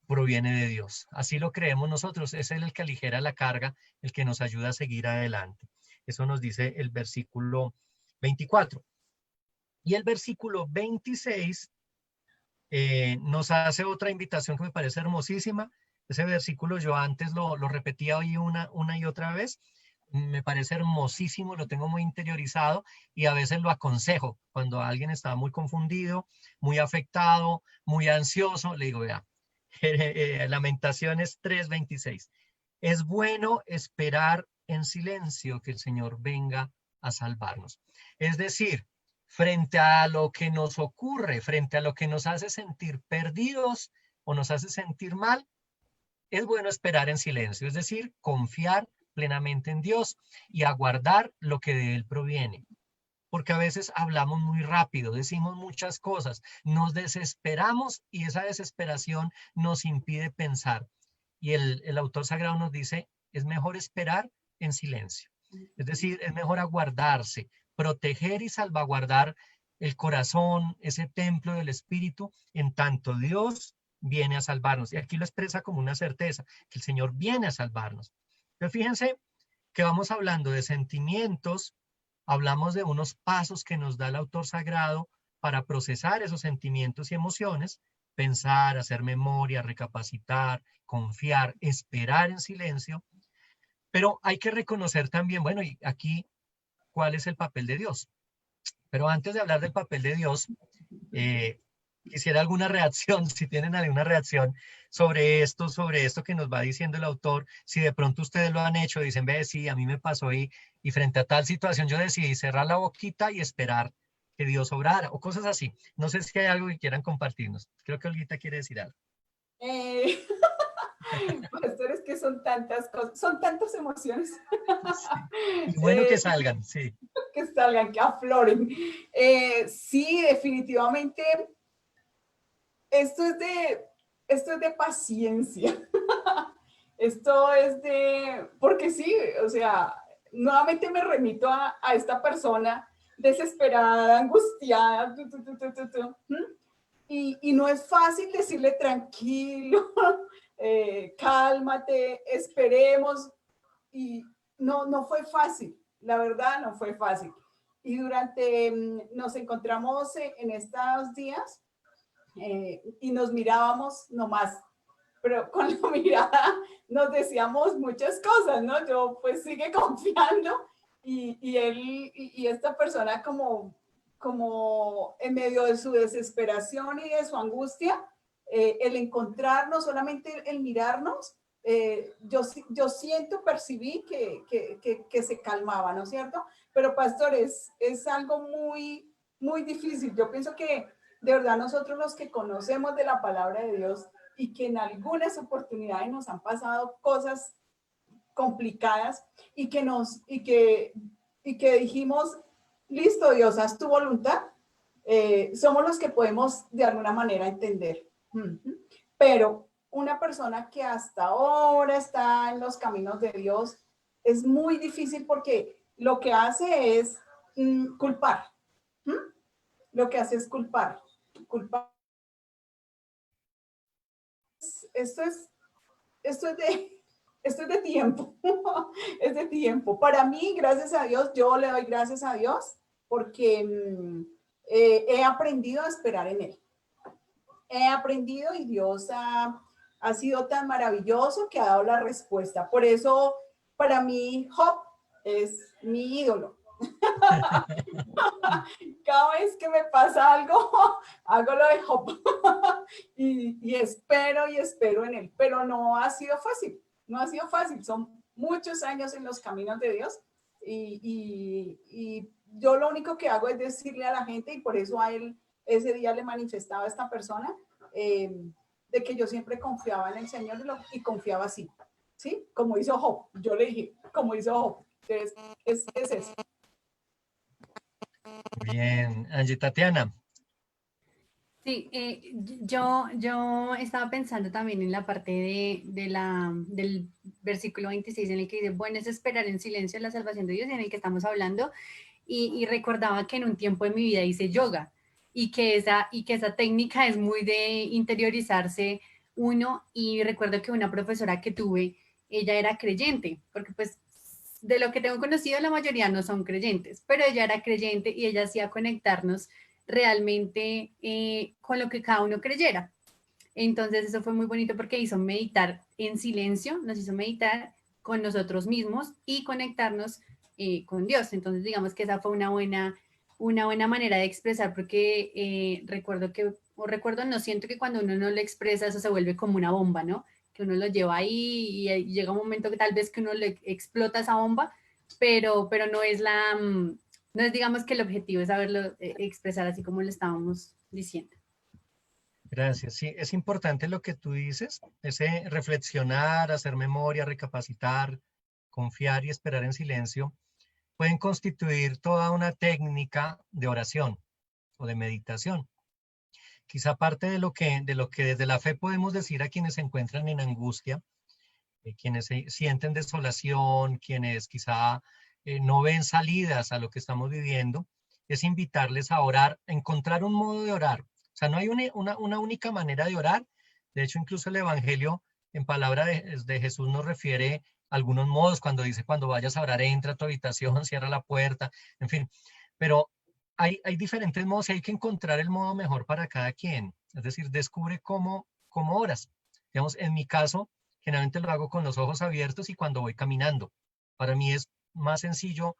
proviene de Dios. Así lo creemos nosotros, es Él el que aligera la carga, el que nos ayuda a seguir adelante. Eso nos dice el versículo 24. Y el versículo 26 nos hace otra invitación que me parece hermosísima. Ese versículo yo antes lo repetía hoy una y otra vez. Me parece hermosísimo, lo tengo muy interiorizado y a veces lo aconsejo. Cuando alguien está muy confundido, muy afectado, muy ansioso, le digo, vea, Lamentaciones 3:26. Es bueno esperar en silencio que el Señor venga a salvarnos. Es decir, frente a lo que nos ocurre, frente a lo que nos hace sentir perdidos o nos hace sentir mal, es bueno esperar en silencio, es decir, confiar plenamente en Dios y aguardar lo que de Él proviene. Porque a veces hablamos muy rápido, decimos muchas cosas, nos desesperamos y esa desesperación nos impide pensar. Y el autor sagrado nos dice, es mejor esperar en silencio. Es decir, es mejor aguardarse, proteger y salvaguardar el corazón, ese templo del espíritu, en tanto Dios viene a salvarnos. Y aquí lo expresa como una certeza, que el Señor viene a salvarnos. Pero fíjense que vamos hablando de sentimientos, hablamos de unos pasos que nos da el autor sagrado para procesar esos sentimientos y emociones, pensar, hacer memoria, recapacitar, confiar, esperar en silencio, pero hay que reconocer también, bueno, y aquí, ¿cuál es el papel de Dios? Pero antes de hablar del papel de Dios, quisiera alguna reacción, si tienen alguna reacción sobre esto que nos va diciendo el autor, si de pronto ustedes lo han hecho, dicen, ve, sí, a mí me pasó y frente a tal situación yo decidí cerrar la boquita y esperar que Dios obrara, o cosas así. No sé si hay algo que quieran compartirnos. Creo que Olguita quiere decir algo.
Eh, Pastores, que son tantas cosas, son tantas emociones.
Sí. Y bueno que salgan, sí.
Que salgan, que afloren. Sí, definitivamente, esto es de paciencia. Esto es porque sí, o sea, nuevamente me remito a esta persona desesperada, angustiada, y no es fácil decirle tranquilo, cálmate, esperemos, y no fue fácil, la verdad no fue fácil. Y nos encontramos en estos días y nos mirábamos nomás, pero con la mirada nos decíamos muchas cosas, ¿no? Yo pues sigue confiando y él y esta persona como en medio de su desesperación y de su angustia, el encontrarnos, solamente el mirarnos, yo siento, percibí que se calmaba, ¿no es cierto? Pero pastores, es algo muy, muy difícil. Yo pienso que de verdad nosotros los que conocemos de la palabra de Dios y que en algunas oportunidades nos han pasado cosas complicadas y que dijimos, listo Dios, haz tu voluntad, somos los que podemos de alguna manera entender. Pero una persona que hasta ahora está en los caminos de Dios es muy difícil porque lo que hace es culpar. Lo que hace es culpar. Culpar. Esto es, esto es de, esto es de tiempo. Es de tiempo. Para mí, gracias a Dios, yo le doy gracias a Dios porque he aprendido a esperar en Él. He aprendido y Dios ha sido tan maravilloso que ha dado la respuesta. Por eso, para mí, Job es mi ídolo. Cada vez que me pasa algo, hago lo de Job y espero en Él. Pero no ha sido fácil, no ha sido fácil. Son muchos años en los caminos de Dios y yo lo único que hago es decirle a la gente, y por eso a él ese día le manifestaba a esta persona, de que yo siempre confiaba en el Señor y confiaba así, ¿sí? Como hizo Job. Yo le dije, como hizo Job. Entonces, es eso.
Bien, Angie Tatiana.
Sí, yo estaba pensando también en la parte del versículo 26 en el que dice, bueno, es esperar en silencio la salvación de Dios, en el que estamos hablando, y recordaba que en un tiempo de mi vida hice yoga, y que esa técnica es muy de interiorizarse uno, y recuerdo que una profesora que tuve, ella era creyente, porque pues de lo que tengo conocido la mayoría no son creyentes, pero ella era creyente y ella hacía conectarnos realmente con lo que cada uno creyera. Entonces eso fue muy bonito porque hizo meditar en silencio, nos hizo meditar con nosotros mismos y conectarnos con Dios. Entonces digamos que esa fue una buena manera de expresar porque recuerdo, no siento que cuando uno no lo expresa eso se vuelve como una bomba, ¿no? Que uno lo lleva ahí y llega un momento que tal vez que uno le explota esa bomba, pero no es digamos que el objetivo es saberlo expresar así como lo estábamos diciendo.
Gracias. Sí, es importante lo que tú dices, ese reflexionar, hacer memoria, recapacitar, confiar y esperar en silencio, pueden constituir toda una técnica de oración o de meditación. Quizá parte de lo que desde la fe podemos decir a quienes se encuentran en angustia, quienes sienten desolación, quienes quizá no ven salidas a lo que estamos viviendo, es invitarles a orar, a encontrar un modo de orar. O sea, no hay una única manera de orar. De hecho, incluso el Evangelio en palabra de Jesús nos refiere a algunos modos, cuando dice, cuando vayas a orar, entra a tu habitación, cierra la puerta, en fin. Pero hay diferentes modos y hay que encontrar el modo mejor para cada quien. Es decir, descubre cómo oras. Digamos, en mi caso, generalmente lo hago con los ojos abiertos y cuando voy caminando. Para mí es más sencillo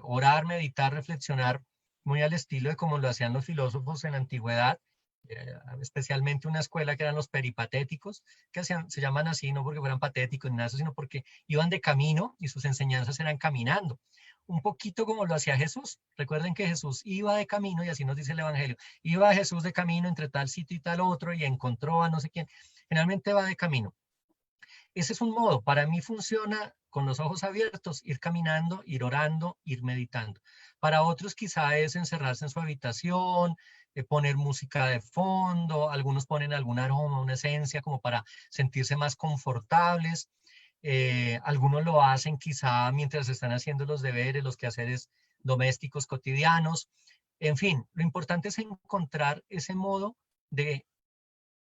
orar, meditar, reflexionar, muy al estilo de como lo hacían los filósofos en la antigüedad, especialmente una escuela que eran los peripatéticos, que se llaman así no porque fueran patéticos ni nada, sino porque iban de camino y sus enseñanzas eran caminando. Un poquito como lo hacía Jesús. Recuerden que Jesús iba de camino, y así nos dice el Evangelio, iba Jesús de camino entre tal sitio y tal otro y encontró a no sé quién. Generalmente va de camino. Ese es un modo, para mí funciona con los ojos abiertos, ir caminando, ir orando, ir meditando. Para otros quizá es encerrarse en su habitación, poner música de fondo, algunos ponen algún aroma, una esencia como para sentirse más confortables. Algunos lo hacen quizá mientras están haciendo los deberes, los quehaceres domésticos cotidianos. En fin, lo importante es encontrar ese modo de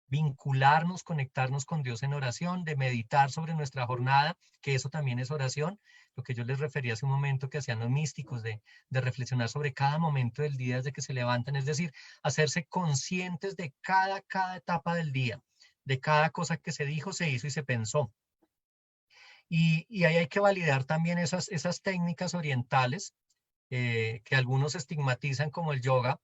vincularnos, conectarnos con Dios en oración, de meditar sobre nuestra jornada, que eso también es oración, lo que yo les refería hace un momento que hacían los místicos, de reflexionar sobre cada momento del día desde que se levantan, es decir, hacerse conscientes de cada etapa del día, de cada cosa que se dijo, se hizo y se pensó. Y ahí hay que validar también esas técnicas orientales que algunos estigmatizan como el yoga,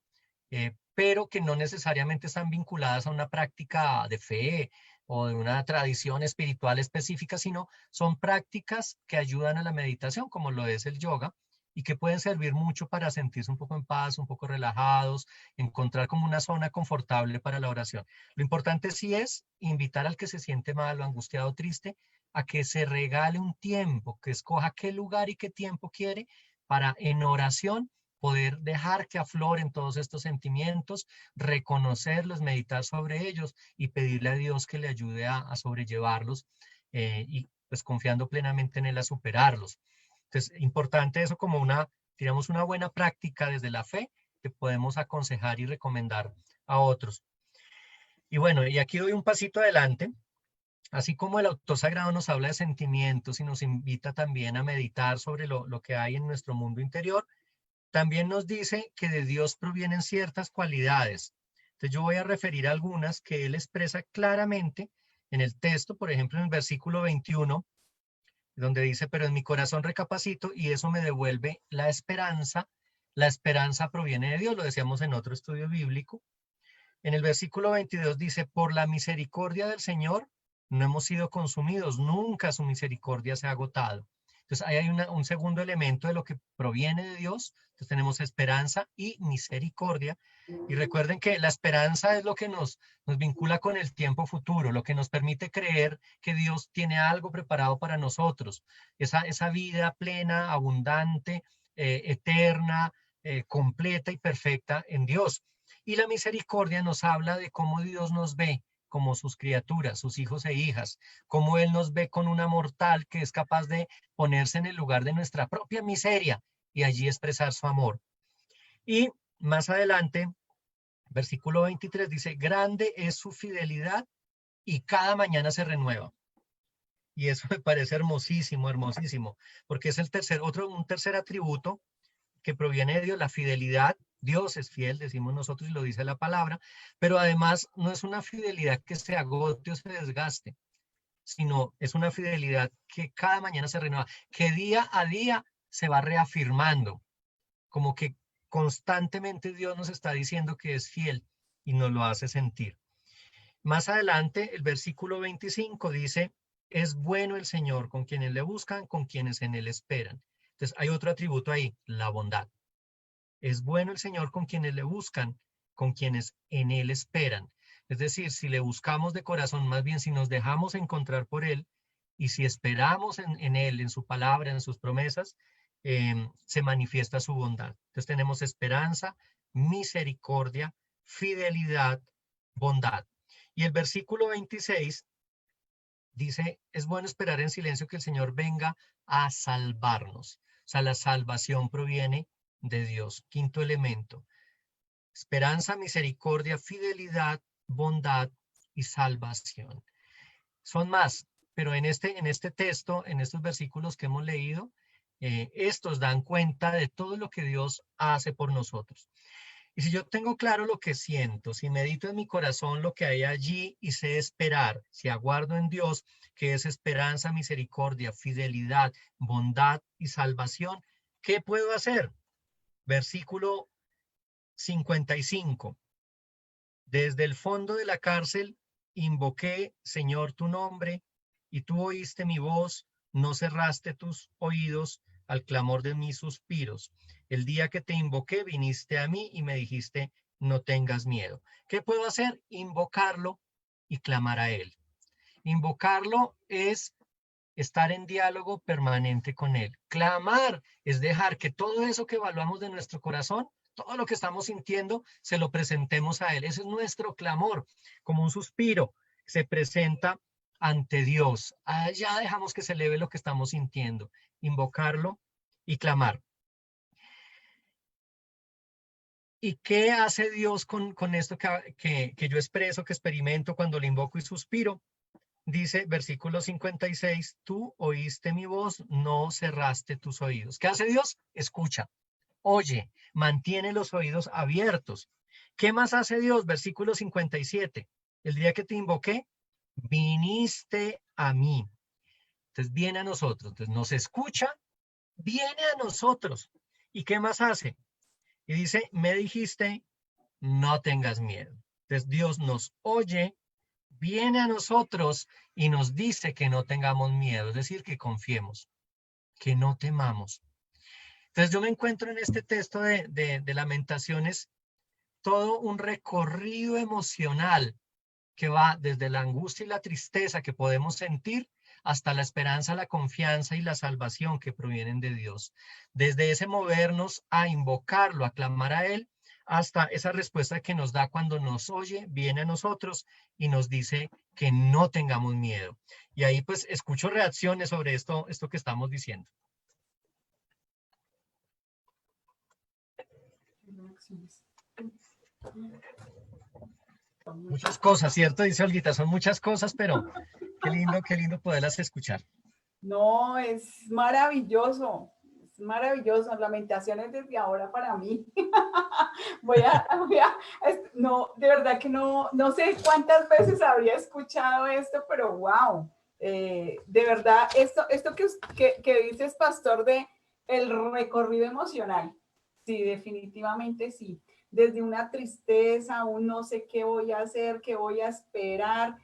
pero que no necesariamente están vinculadas a una práctica de fe o de una tradición espiritual específica, sino son prácticas que ayudan a la meditación, como lo es el yoga, y que pueden servir mucho para sentirse un poco en paz, un poco relajados, encontrar como una zona confortable para la oración. Lo importante sí es invitar al que se siente mal o angustiado, triste, a que se regale un tiempo, que escoja qué lugar y qué tiempo quiere para en oración poder dejar que afloren todos estos sentimientos, reconocerlos, meditar sobre ellos y pedirle a Dios que le ayude a sobrellevarlos y pues confiando plenamente en Él a superarlos. Entonces, importante eso como digamos, una buena práctica desde la fe que podemos aconsejar y recomendar a otros. Y bueno, y aquí doy un pasito adelante. Así como el autor sagrado nos habla de sentimientos y nos invita también a meditar sobre lo que hay en nuestro mundo interior, también nos dice que de Dios provienen ciertas cualidades. Entonces yo voy a referir algunas que él expresa claramente en el texto, por ejemplo en el versículo 21, donde dice, pero en mi corazón recapacito y eso me devuelve la esperanza. La esperanza proviene de Dios, lo decíamos en otro estudio bíblico. En el versículo 22 dice, por la misericordia del Señor no hemos sido consumidos, nunca su misericordia se ha agotado. Entonces ahí hay un segundo elemento de lo que proviene de Dios. Entonces tenemos esperanza y misericordia. Y recuerden que la esperanza es lo que nos vincula con el tiempo futuro, lo que nos permite creer que Dios tiene algo preparado para nosotros. Esa vida plena, abundante, eterna, completa y perfecta en Dios. Y la misericordia nos habla de cómo Dios nos ve como sus criaturas, sus hijos e hijas, cómo Él nos ve con una mortal que es capaz de ponerse en el lugar de nuestra propia miseria y allí expresar su amor. Y más adelante, versículo 23 dice, grande es su fidelidad y cada mañana se renueva. Y eso me parece hermosísimo, hermosísimo, porque es un tercer atributo que proviene de Dios, la fidelidad. Dios es fiel, decimos nosotros y lo dice la palabra, pero además no es una fidelidad que se agote o se desgaste, sino es una fidelidad que cada mañana se renueva, que día a día se va reafirmando, como que constantemente Dios nos está diciendo que es fiel y nos lo hace sentir. Más adelante, el versículo 25 dice, es bueno el Señor con quienes le buscan, con quienes en Él esperan. Entonces hay otro atributo ahí, la bondad. Es bueno el Señor con quienes le buscan, con quienes en Él esperan. Es decir, si le buscamos de corazón, más bien si nos dejamos encontrar por Él y si esperamos en Él, en su palabra, en sus promesas, se manifiesta su bondad. Entonces tenemos esperanza, misericordia, fidelidad, bondad. Y el versículo 26 dice, es bueno esperar en silencio que el Señor venga a salvarnos. O sea, la salvación proviene de Dios. Quinto elemento, esperanza, misericordia, fidelidad, bondad y salvación. Son más, pero en este texto, en estos versículos que hemos leído, estos dan cuenta de todo lo que Dios hace por nosotros. Y si yo tengo claro lo que siento, si medito en mi corazón lo que hay allí y sé esperar, si aguardo en Dios, que es esperanza, misericordia, fidelidad, bondad y salvación, ¿qué puedo hacer? Versículo 55. Desde el fondo de la cárcel invoqué, Señor, tu nombre, y tú oíste mi voz, no cerraste tus oídos al clamor de mis suspiros. El día que te invoqué, viniste a mí y me dijiste, no tengas miedo. ¿Qué puedo hacer? Invocarlo y clamar a Él. Invocarlo es estar en diálogo permanente con Él. Clamar es dejar que todo eso que evaluamos de nuestro corazón, todo lo que estamos sintiendo, se lo presentemos a Él. Ese es nuestro clamor, como un suspiro, se presenta ante Dios. Allá dejamos que se eleve lo que estamos sintiendo. Invocarlo y clamar. ¿Y qué hace Dios con esto que yo expreso, que experimento cuando le invoco y suspiro? Dice, versículo 56, tú oíste mi voz, no cerraste tus oídos. ¿Qué hace Dios? Escucha, oye, mantiene los oídos abiertos. ¿Qué más hace Dios? Versículo 57, el día que te invoqué, viniste a mí. Entonces viene a nosotros, entonces nos escucha, viene a nosotros. ¿Y qué más hace? Y dice, me dijiste, no tengas miedo. Entonces Dios nos oye, viene a nosotros y nos dice que no tengamos miedo, es decir, que confiemos, que no temamos. Entonces yo me encuentro en este texto de Lamentaciones todo un recorrido emocional que va desde la angustia y la tristeza que podemos sentir hasta la esperanza, la confianza y la salvación que provienen de Dios. Desde ese movernos a invocarlo, a clamar a Él, hasta esa respuesta que nos da cuando nos oye, viene a nosotros y nos dice que no tengamos miedo. Y ahí pues escucho reacciones sobre esto que estamos diciendo. Muchas cosas, ¿cierto? Dice Olguita, son muchas cosas, pero qué lindo poderlas escuchar.
No, es maravilloso. Es maravilloso. Lamentaciones desde ahora para mí. No, de verdad que no sé cuántas veces habría escuchado esto, pero wow. De verdad, esto que dices, pastor, de el recorrido emocional. Sí, definitivamente sí. Desde una tristeza, un no sé qué voy a hacer, qué voy a esperar,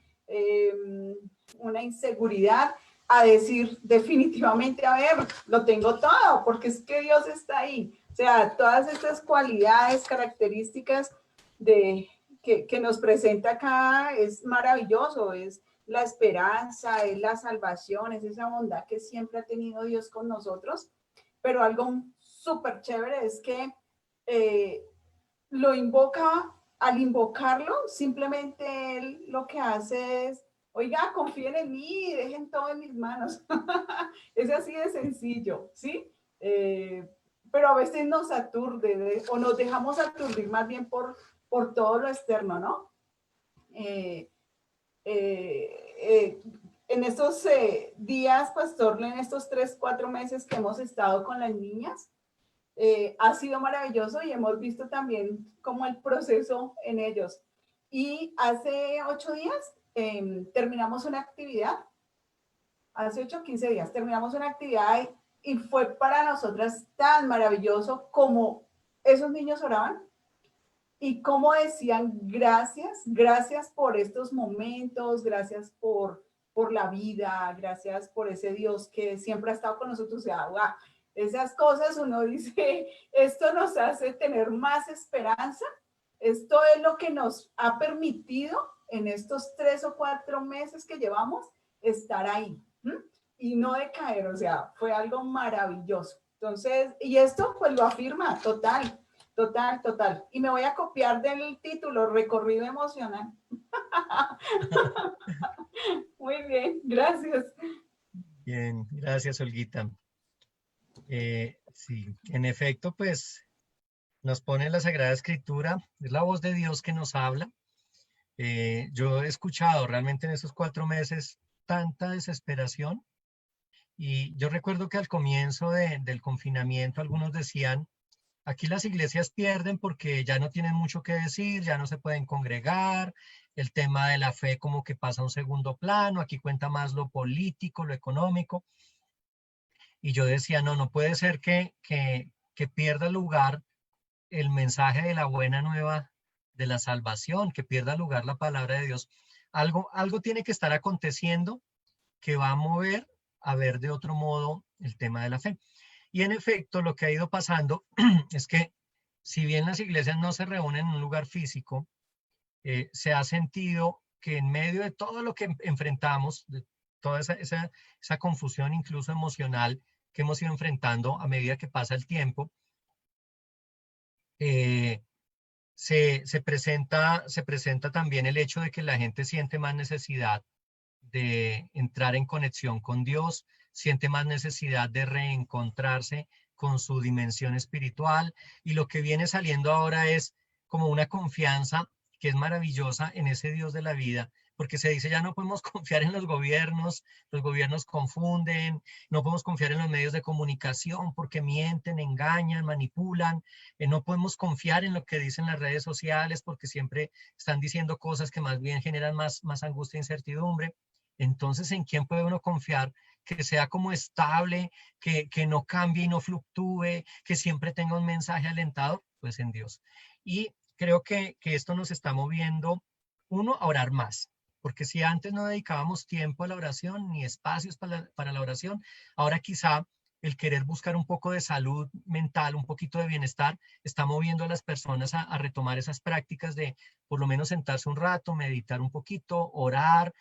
una inseguridad, a decir definitivamente, a ver, lo tengo todo, porque es que Dios está ahí. O sea, todas estas cualidades, características que nos presenta acá es maravilloso, es la esperanza, es la salvación, es esa bondad que siempre ha tenido Dios con nosotros. Pero algo súper chévere es que lo invoca, al invocarlo, simplemente él lo que hace es, oiga, confíen en mí, dejen todo en mis manos. Es así de sencillo, ¿sí? Pero a veces nos aturde o nos dejamos aturdir más bien por todo lo externo, ¿no? En estos días, pastor, en estos 3, 4 meses que hemos estado con las niñas, ha sido maravilloso y hemos visto también como el proceso en ellos. Y hace 8 días terminamos una actividad, hace 8 o 15 días terminamos una actividad y fue para nosotras tan maravilloso como esos niños oraban y como decían gracias, gracias por estos momentos, gracias por la vida, gracias por ese Dios que siempre ha estado con nosotros. O sea, wow, esas cosas uno dice, esto nos hace tener más esperanza, esto es lo que nos ha permitido en estos 3 o 4 meses que llevamos estar ahí, ¿m? Y no decaer, o sea, fue algo maravilloso. Entonces, y esto pues lo afirma, total. Total, total. Y me voy a copiar del título, recorrido emocional. Muy bien, gracias.
Bien, gracias, Olguita. Sí, en efecto, pues nos pone la Sagrada Escritura, es la voz de Dios que nos habla. Yo he escuchado realmente en estos 4 meses tanta desesperación y yo recuerdo que al comienzo del confinamiento algunos decían, aquí las iglesias pierden porque ya no tienen mucho que decir, ya no se pueden congregar, el tema de la fe como que pasa a un segundo plano, aquí cuenta más lo político, lo económico. Y yo decía, no, no puede ser que pierda lugar el mensaje de la buena nueva de la salvación, que pierda lugar la palabra de Dios. Algo tiene que estar aconteciendo que va a mover a ver de otro modo el tema de la fe. Y en efecto, lo que ha ido pasando es que si bien las iglesias no se reúnen en un lugar físico, se ha sentido que en medio de todo lo que enfrentamos, de toda esa confusión incluso emocional que hemos ido enfrentando a medida que pasa el tiempo, se presenta también el hecho de que la gente siente más necesidad de entrar en conexión con Dios, siente más necesidad de reencontrarse con su dimensión espiritual y lo que viene saliendo ahora es como una confianza que es maravillosa en ese Dios de la vida, porque se dice ya no podemos confiar en los gobiernos confunden, no podemos confiar en los medios de comunicación porque mienten, engañan, manipulan, no podemos confiar en lo que dicen las redes sociales porque siempre están diciendo cosas que más bien generan más angustia e incertidumbre. Entonces, ¿en quién puede uno confiar? Que sea como estable, que no cambie y no fluctúe, que siempre tenga un mensaje alentado, pues en Dios. Y creo que esto nos está moviendo, uno, a orar más, porque si antes no dedicábamos tiempo a la oración, ni espacios para la oración, ahora quizá el querer buscar un poco de salud mental, un poquito de bienestar, está moviendo a las personas a retomar esas prácticas de por lo menos sentarse un rato, meditar un poquito, orar.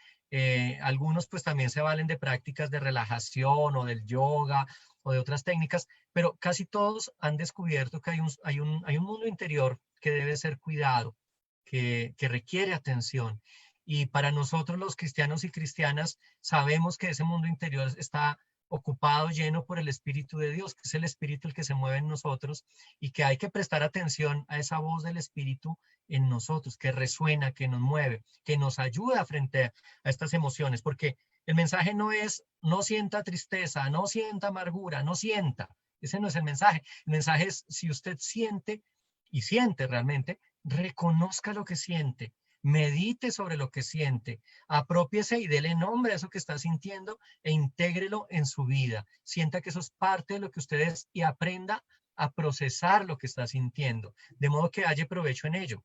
Algunos pues también se valen de prácticas de relajación o del yoga o de otras técnicas, pero casi todos han descubierto que hay un mundo interior que debe ser cuidado, que requiere atención. Y para nosotros los cristianos y cristianas sabemos que ese mundo interior está ocupado, lleno por el Espíritu de Dios, que es el Espíritu el que se mueve en nosotros y que hay que prestar atención a esa voz del Espíritu en nosotros, que resuena, que nos mueve, que nos ayuda frente a estas emociones, porque el mensaje no es no sienta tristeza, no sienta amargura, no sienta. Ese no es el mensaje. El mensaje es si usted siente y siente realmente, reconozca lo que siente, medite sobre lo que siente, apropiese y dele nombre a eso que está sintiendo e intégrelo en su vida. Sienta que eso es parte de lo que usted es y aprenda a procesar lo que está sintiendo, de modo que haya provecho en ello.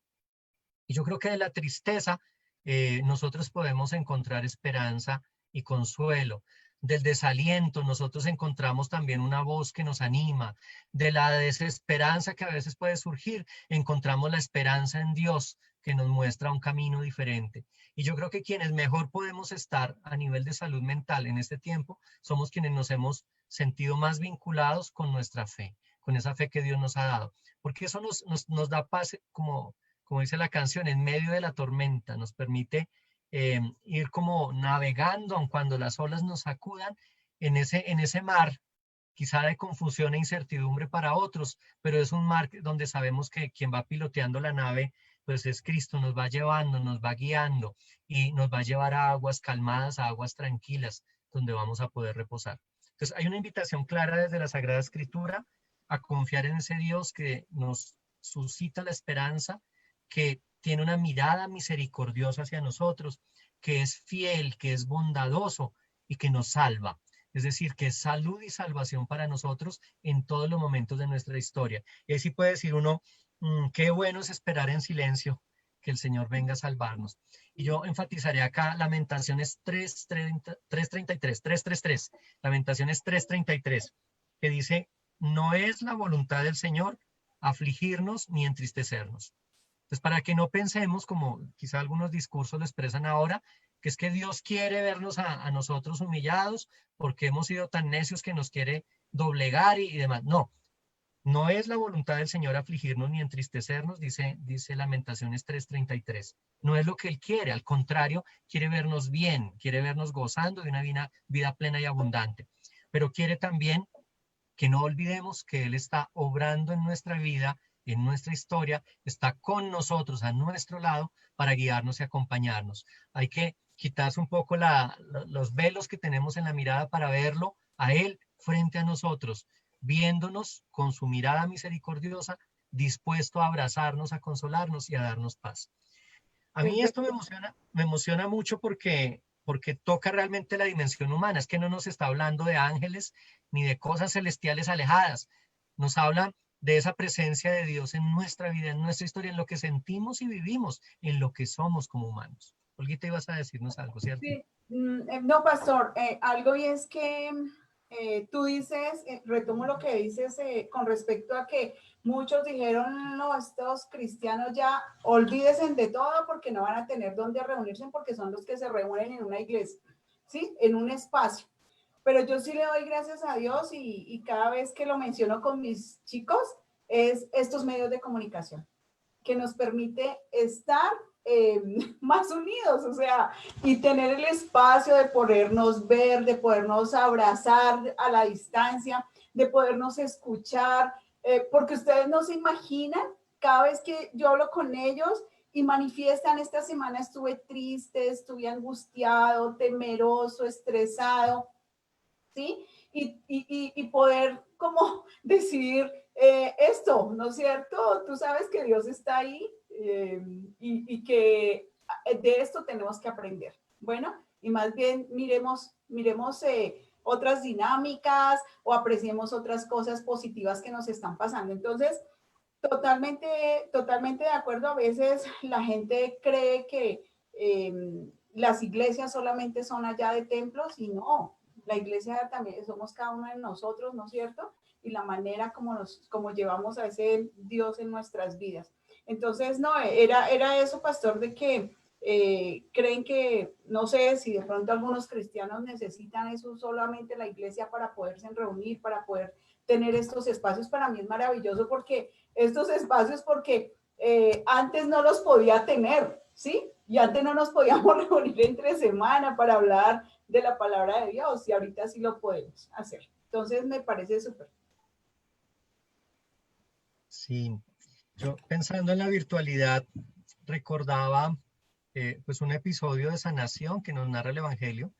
Y yo creo que de la tristeza nosotros podemos encontrar esperanza y consuelo. Del desaliento nosotros encontramos también una voz que nos anima. De la desesperanza que a veces puede surgir, encontramos la esperanza en Dios que nos muestra un camino diferente. Y yo creo que quienes mejor podemos estar a nivel de salud mental en este tiempo somos quienes nos hemos sentido más vinculados con nuestra fe, con esa fe que Dios nos ha dado. Porque eso nos da paz, como dice la canción, en medio de la tormenta, nos permite ir como navegando, aun cuando las olas nos sacudan, en ese mar, quizá de confusión e incertidumbre para otros, pero es un mar donde sabemos que quien va piloteando la nave, pues es Cristo, nos va llevando, nos va guiando y nos va a llevar a aguas calmadas, a aguas tranquilas, donde vamos a poder reposar. Entonces hay una invitación clara desde la Sagrada Escritura a confiar en ese Dios que nos suscita la esperanza, que tiene una mirada misericordiosa hacia nosotros, que es fiel, que es bondadoso y que nos salva. Es decir, que es salud y salvación para nosotros en todos los momentos de nuestra historia. Y así puede decir uno, qué bueno es esperar en silencio que el Señor venga a salvarnos. Y yo enfatizaré acá Lamentaciones 3:33, Lamentaciones 3:33, que dice, no es la voluntad del Señor afligirnos ni entristecernos. Entonces, para que no pensemos, como quizá algunos discursos lo expresan ahora, que es que Dios quiere vernos a nosotros humillados porque hemos sido tan necios que nos quiere doblegar y demás. No, no es la voluntad del Señor afligirnos ni entristecernos, dice Lamentaciones 3:33. No es lo que Él quiere, al contrario, quiere vernos bien, quiere vernos gozando de una vida plena y abundante. Pero quiere también que no olvidemos que Él está obrando en nuestra vida, en nuestra historia, está con nosotros, a nuestro lado, para guiarnos y acompañarnos. Hay que quitarse un poco los velos que tenemos en la mirada para verlo a Él frente a nosotros, viéndonos con su mirada misericordiosa, dispuesto a abrazarnos, a consolarnos y a darnos paz. A
Es
mí esto
verdad.
me emociona mucho porque toca realmente la dimensión humana. Es que no nos está hablando de ángeles ni de cosas celestiales alejadas. Nos habla de esa presencia de Dios en nuestra vida, en nuestra historia, en lo que sentimos y vivimos, en lo que somos como humanos. Olguita, ibas a decirnos algo, ¿cierto?
Sí, no, pastor, algo y es que tú dices, retomo lo que dices con respecto a que muchos dijeron, no, estos cristianos ya olvídense de todo porque no van a tener dónde reunirse porque son los que se reúnen en una iglesia, ¿sí? En un espacio. Pero yo sí le doy gracias a Dios y cada vez que lo menciono con mis chicos es estos medios de comunicación que nos permite estar más unidos, o sea, y tener el espacio de podernos ver, de podernos abrazar a la distancia, de podernos escuchar, porque ustedes no se imaginan, cada vez que yo hablo con ellos y manifiestan, esta semana estuve triste, estuve angustiado, temeroso, estresado, ¿sí? Y poder como decidir esto, ¿no es cierto? Tú sabes que Dios está ahí y que de esto tenemos que aprender. Bueno, y más bien miremos otras dinámicas o apreciemos otras cosas positivas que nos están pasando. Entonces, totalmente de acuerdo. A veces la gente cree que las iglesias solamente son allá de templos y no. La iglesia también somos cada uno de nosotros, ¿no es cierto? Y la manera como llevamos a ese Dios en nuestras vidas. Entonces, no, era eso, pastor, de que creen que, no sé si de pronto algunos cristianos necesitan eso solamente la iglesia para poderse reunir, para poder tener estos espacios. Para mí es maravilloso porque estos espacios, porque antes no los podía tener, ¿sí? Y antes no nos podíamos reunir entre semana para hablar de la palabra de Dios y ahorita sí lo podemos hacer. Entonces me parece súper.
Sí, yo pensando en la virtualidad, recordaba pues un episodio de sanación que nos narra el Evangelio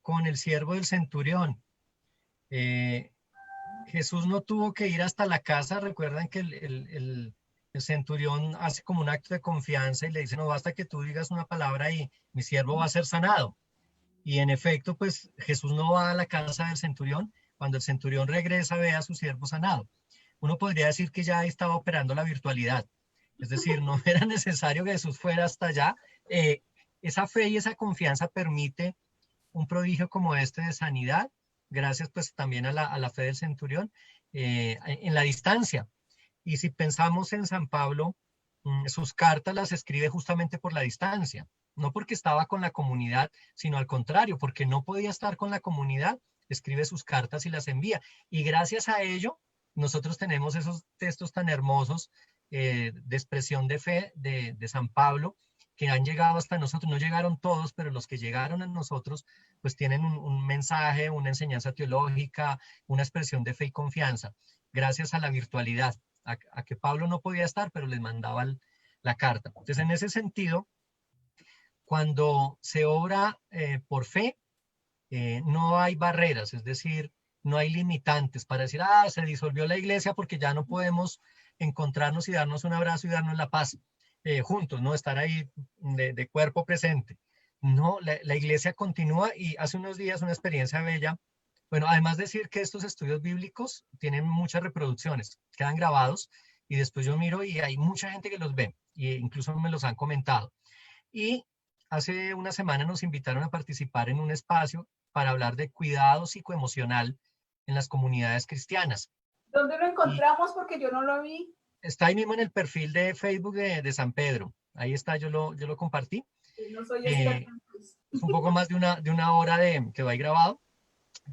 con el siervo del centurión. Eh, Jesús no tuvo que ir hasta la casa. Recuerdan que el centurión hace como un acto de confianza y le dice, no basta que tú digas una palabra y mi siervo va a ser sanado. Y en efecto, pues Jesús no va a la casa del centurión. Cuando el centurión regresa, ve a su siervo sanado. Uno podría decir que ya estaba operando la virtualidad. Es decir, no era necesario que Jesús fuera hasta allá. Eh, Esa fe y esa confianza permite un prodigio como este de sanidad, gracias pues también a la fe del centurión, en la distancia. Y si pensamos en San Pablo, sus cartas las escribe justamente por la distancia, no porque estaba con la comunidad, sino al contrario, porque no podía estar con la comunidad, escribe sus cartas y las envía. Y gracias a ello, nosotros tenemos esos textos tan hermosos de expresión de fe de San Pablo, que han llegado hasta nosotros. No llegaron todos, pero los que llegaron a nosotros, pues tienen un mensaje, una enseñanza teológica, una expresión de fe y confianza, gracias a la virtualidad, a que Pablo no podía estar, pero les mandaba la carta. Entonces, en ese sentido, cuando se obra por fe, no hay barreras, es decir, no hay limitantes para decir, se disolvió la iglesia porque ya no podemos encontrarnos y darnos un abrazo y darnos la paz juntos, ¿no? Estar ahí de cuerpo presente. No, la iglesia continúa y hace unos días una experiencia bella. Bueno, además de decir que estos estudios bíblicos tienen muchas reproducciones, quedan grabados y después yo miro y hay mucha gente que los ve e incluso me los han comentado. Y hace una semana nos invitaron a participar en un espacio para hablar de cuidado psicoemocional en las comunidades cristianas.
¿Dónde lo
Y
encontramos? Porque yo no lo vi.
está ahí mismo en el perfil de Facebook de San Pedro. Ahí está, yo lo compartí.
No soy experta en eso.
Es un poco más de una hora que va ahí grabado.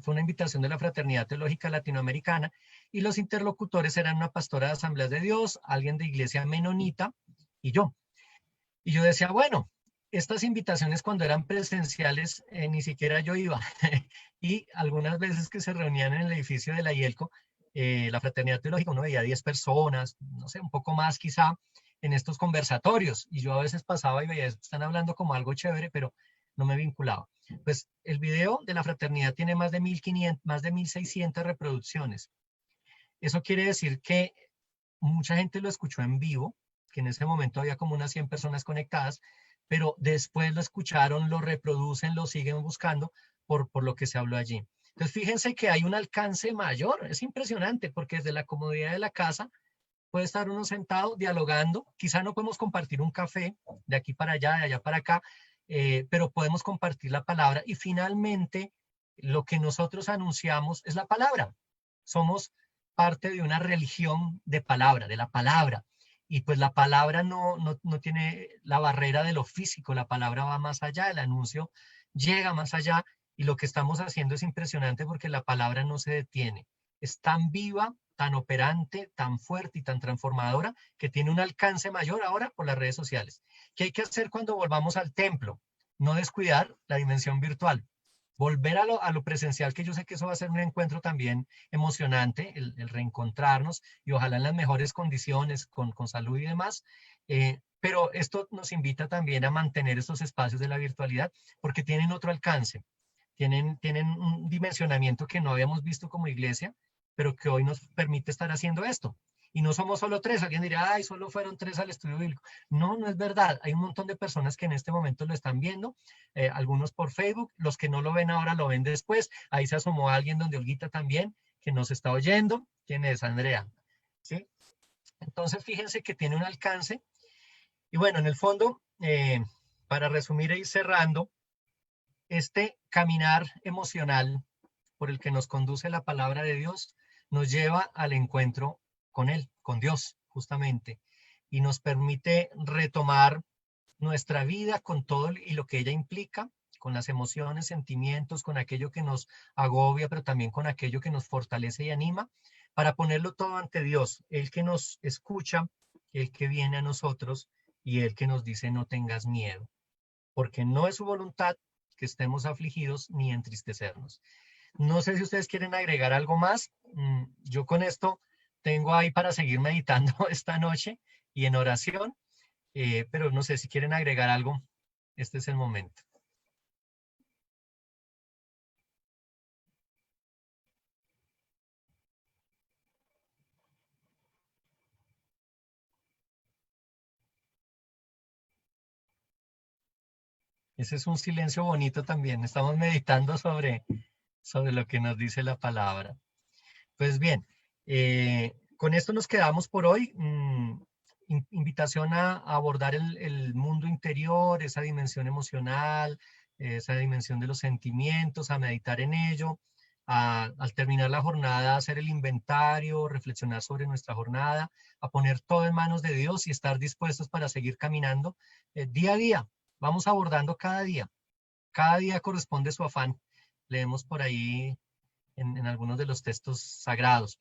Fue una invitación de la Fraternidad Teológica Latinoamericana y los interlocutores eran una pastora de Asambleas de Dios, alguien de iglesia menonita y yo. Y yo decía, bueno, estas invitaciones cuando eran presenciales ni siquiera yo iba. Y algunas veces que se reunían en el edificio de la IELCO, la Fraternidad Teológica, uno veía 10 personas, no sé, un poco más quizá, en estos conversatorios. Y yo a veces pasaba y veía, están hablando como algo chévere, pero no me vinculaba. Pues el video de la fraternidad tiene más de 1.500, más de 1.600 reproducciones. Eso quiere decir que mucha gente lo escuchó en vivo, que en ese momento había como unas 100 personas conectadas, pero después lo escucharon, lo reproducen, lo siguen buscando por lo que se habló allí. Entonces fíjense que hay un alcance mayor, es impresionante, porque desde la comodidad de la casa puede estar uno sentado dialogando, quizá no podemos compartir un café de aquí para allá, de allá para acá, pero podemos compartir la palabra y finalmente lo que nosotros anunciamos es la palabra. Somos parte de una religión de palabra, de la palabra. Y pues la palabra no tiene la barrera de lo físico, la palabra va más allá, el anuncio llega más allá y lo que estamos haciendo es impresionante porque la palabra no se detiene. Es tan viva, tan operante, tan fuerte y tan transformadora que tiene un alcance mayor ahora por las redes sociales. ¿Qué hay que hacer cuando volvamos al templo? No descuidar la dimensión virtual. Volver a lo presencial, que yo sé que eso va a ser un encuentro también emocionante, el reencontrarnos y ojalá en las mejores condiciones, con salud y demás. Pero esto nos invita también a mantener estos espacios de la virtualidad porque tienen otro alcance, tienen un dimensionamiento que no habíamos visto como iglesia, pero que hoy nos permite estar haciendo esto. Y no somos solo 3, alguien dirá, ay, solo fueron 3 al estudio bíblico. No, no es verdad. Hay un montón de personas que en este momento lo están viendo, algunos por Facebook, los que no lo ven ahora lo ven después. Ahí se asomó alguien donde Olguita también, que nos está oyendo. ¿Quién es? Andrea. ¿Sí? Entonces, fíjense que tiene un alcance. Y bueno, en el fondo, para resumir e ir cerrando, este caminar emocional por el que nos conduce la palabra de Dios, nos lleva al encuentro con Él, con Dios, justamente, y nos permite retomar nuestra vida con todo y lo que ella implica, con las emociones, sentimientos, con aquello que nos agobia, pero también con aquello que nos fortalece y anima, para ponerlo todo ante Dios, el que nos escucha, el que viene a nosotros y el que nos dice no tengas miedo, porque no es su voluntad que estemos afligidos ni entristecernos. No sé si ustedes quieren agregar algo más. Yo con esto tengo ahí para seguir meditando esta noche y en oración, pero no sé si quieren agregar algo. Este es el momento. Ese es un silencio bonito también. Estamos meditando sobre lo que nos dice la palabra. Pues bien, con esto nos quedamos por hoy. Invitación a abordar el mundo interior, esa dimensión emocional, esa dimensión de los sentimientos, a meditar en ello, al terminar la jornada, hacer el inventario, reflexionar sobre nuestra jornada, a poner todo en manos de Dios y estar dispuestos para seguir caminando día a día. Vamos abordando cada día. Cada día corresponde su afán. Leemos por ahí en algunos de los textos sagrados.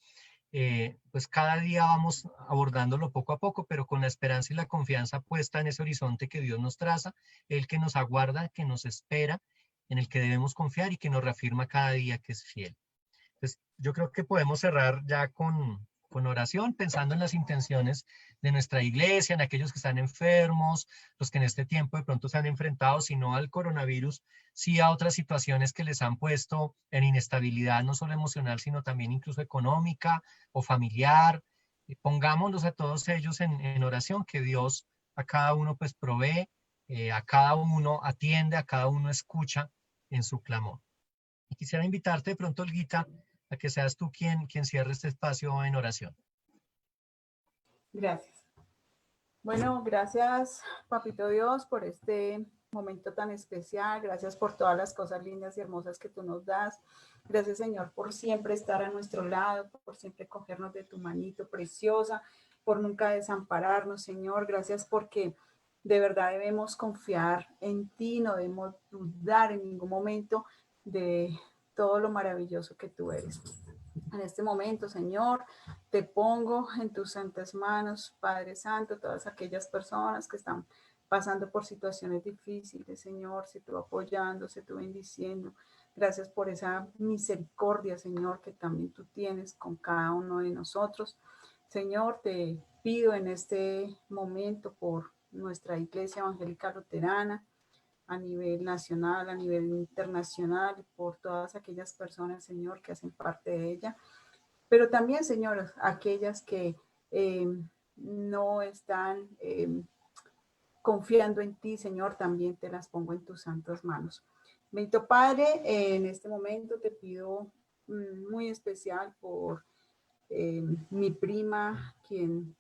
Pues cada día vamos abordándolo poco a poco, pero con la esperanza y la confianza puesta en ese horizonte que Dios nos traza, el que nos aguarda, que nos espera, en el que debemos confiar y que nos reafirma cada día que es fiel. Pues yo creo que podemos cerrar ya con oración, pensando en las intenciones de nuestra iglesia, en aquellos que están enfermos, los que en este tiempo de pronto se han enfrentado, si no al coronavirus, sí a otras situaciones que les han puesto en inestabilidad, no solo emocional, sino también incluso económica o familiar. Pongámonos a todos ellos en oración, que Dios a cada uno pues provee, a cada uno atiende, a cada uno escucha en su clamor. Y quisiera invitarte de pronto, Olguita, a que seas tú quien cierre este espacio en oración.
Gracias. Bueno, gracias, Papito Dios, por este momento tan especial. Gracias por todas las cosas lindas y hermosas que tú nos das. Gracias, Señor, por siempre estar a nuestro lado, por siempre cogernos de tu manito preciosa, por nunca desampararnos, Señor. Gracias porque de verdad debemos confiar en ti, no debemos dudar en ningún momento de todo lo maravilloso que tú eres. En este momento, Señor, te pongo en tus santas manos, Padre Santo, todas aquellas personas que están pasando por situaciones difíciles, Señor, se tú apoyando, se tú bendiciendo. Gracias por esa misericordia, Señor, que también tú tienes con cada uno de nosotros. Señor, te pido en este momento por nuestra Iglesia Evangélica Luterana, a nivel nacional, a nivel internacional, por todas aquellas personas, Señor, que hacen parte de ella, pero también, Señor, aquellas que no están confiando en ti, Señor, también te las pongo en tus santas manos. Bendito Padre, en este momento te pido muy especial por mi prima, quien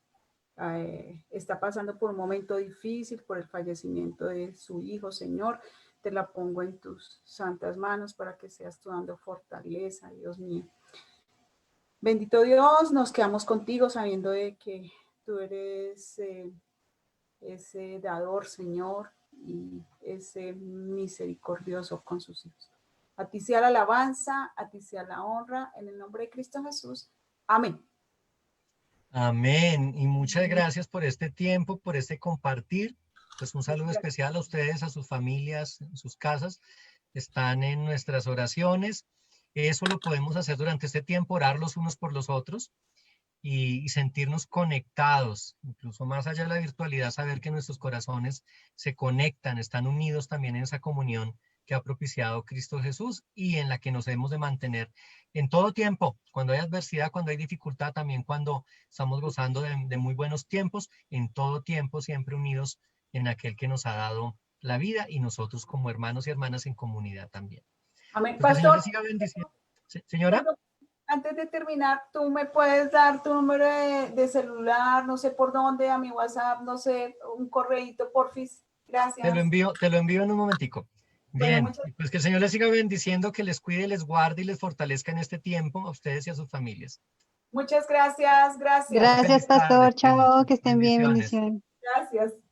está pasando por un momento difícil por el fallecimiento de su hijo, Señor. Te la pongo en tus santas manos para que seas tú dando fortaleza, Dios mío. Bendito Dios, nos quedamos contigo sabiendo de que tú eres ese dador, Señor, y ese misericordioso con sus hijos. A ti sea la alabanza, a ti sea la honra, en el nombre de Cristo Jesús. Amén.
Amén. Y muchas gracias por este tiempo, por este compartir. Pues un saludo especial a ustedes, a sus familias, en sus casas. Están en nuestras oraciones. Eso lo podemos hacer durante este tiempo, orar los unos por los otros y sentirnos conectados, incluso más allá de la virtualidad, saber que nuestros corazones se conectan, están unidos también en esa comunión que ha propiciado Cristo Jesús y en la que nos debemos de mantener en todo tiempo, cuando hay adversidad, cuando hay dificultad, también cuando estamos gozando de muy buenos tiempos, en todo tiempo siempre unidos en aquel que nos ha dado la vida y nosotros como hermanos y hermanas en comunidad también.
Amén.
Pues que el Señor
Pastor,
les siga bendiciendo. Señora.
antes de terminar, tú me puedes dar tu número de celular, no sé por dónde, a mi WhatsApp, no sé, un correíto, porfis. Gracias.
Te lo envío en un momentico.
Bueno,
Bien,
muchas,
y pues que el Señor les siga bendiciendo, que les cuide, les guarde y les fortalezca en este tiempo a ustedes y a sus familias.
muchas gracias, gracias,
Una
Gracias,
feliz tarde,
pastor.
cuídense.
Chao, que estén bien,
Bendiciones.
bendiciones.
gracias.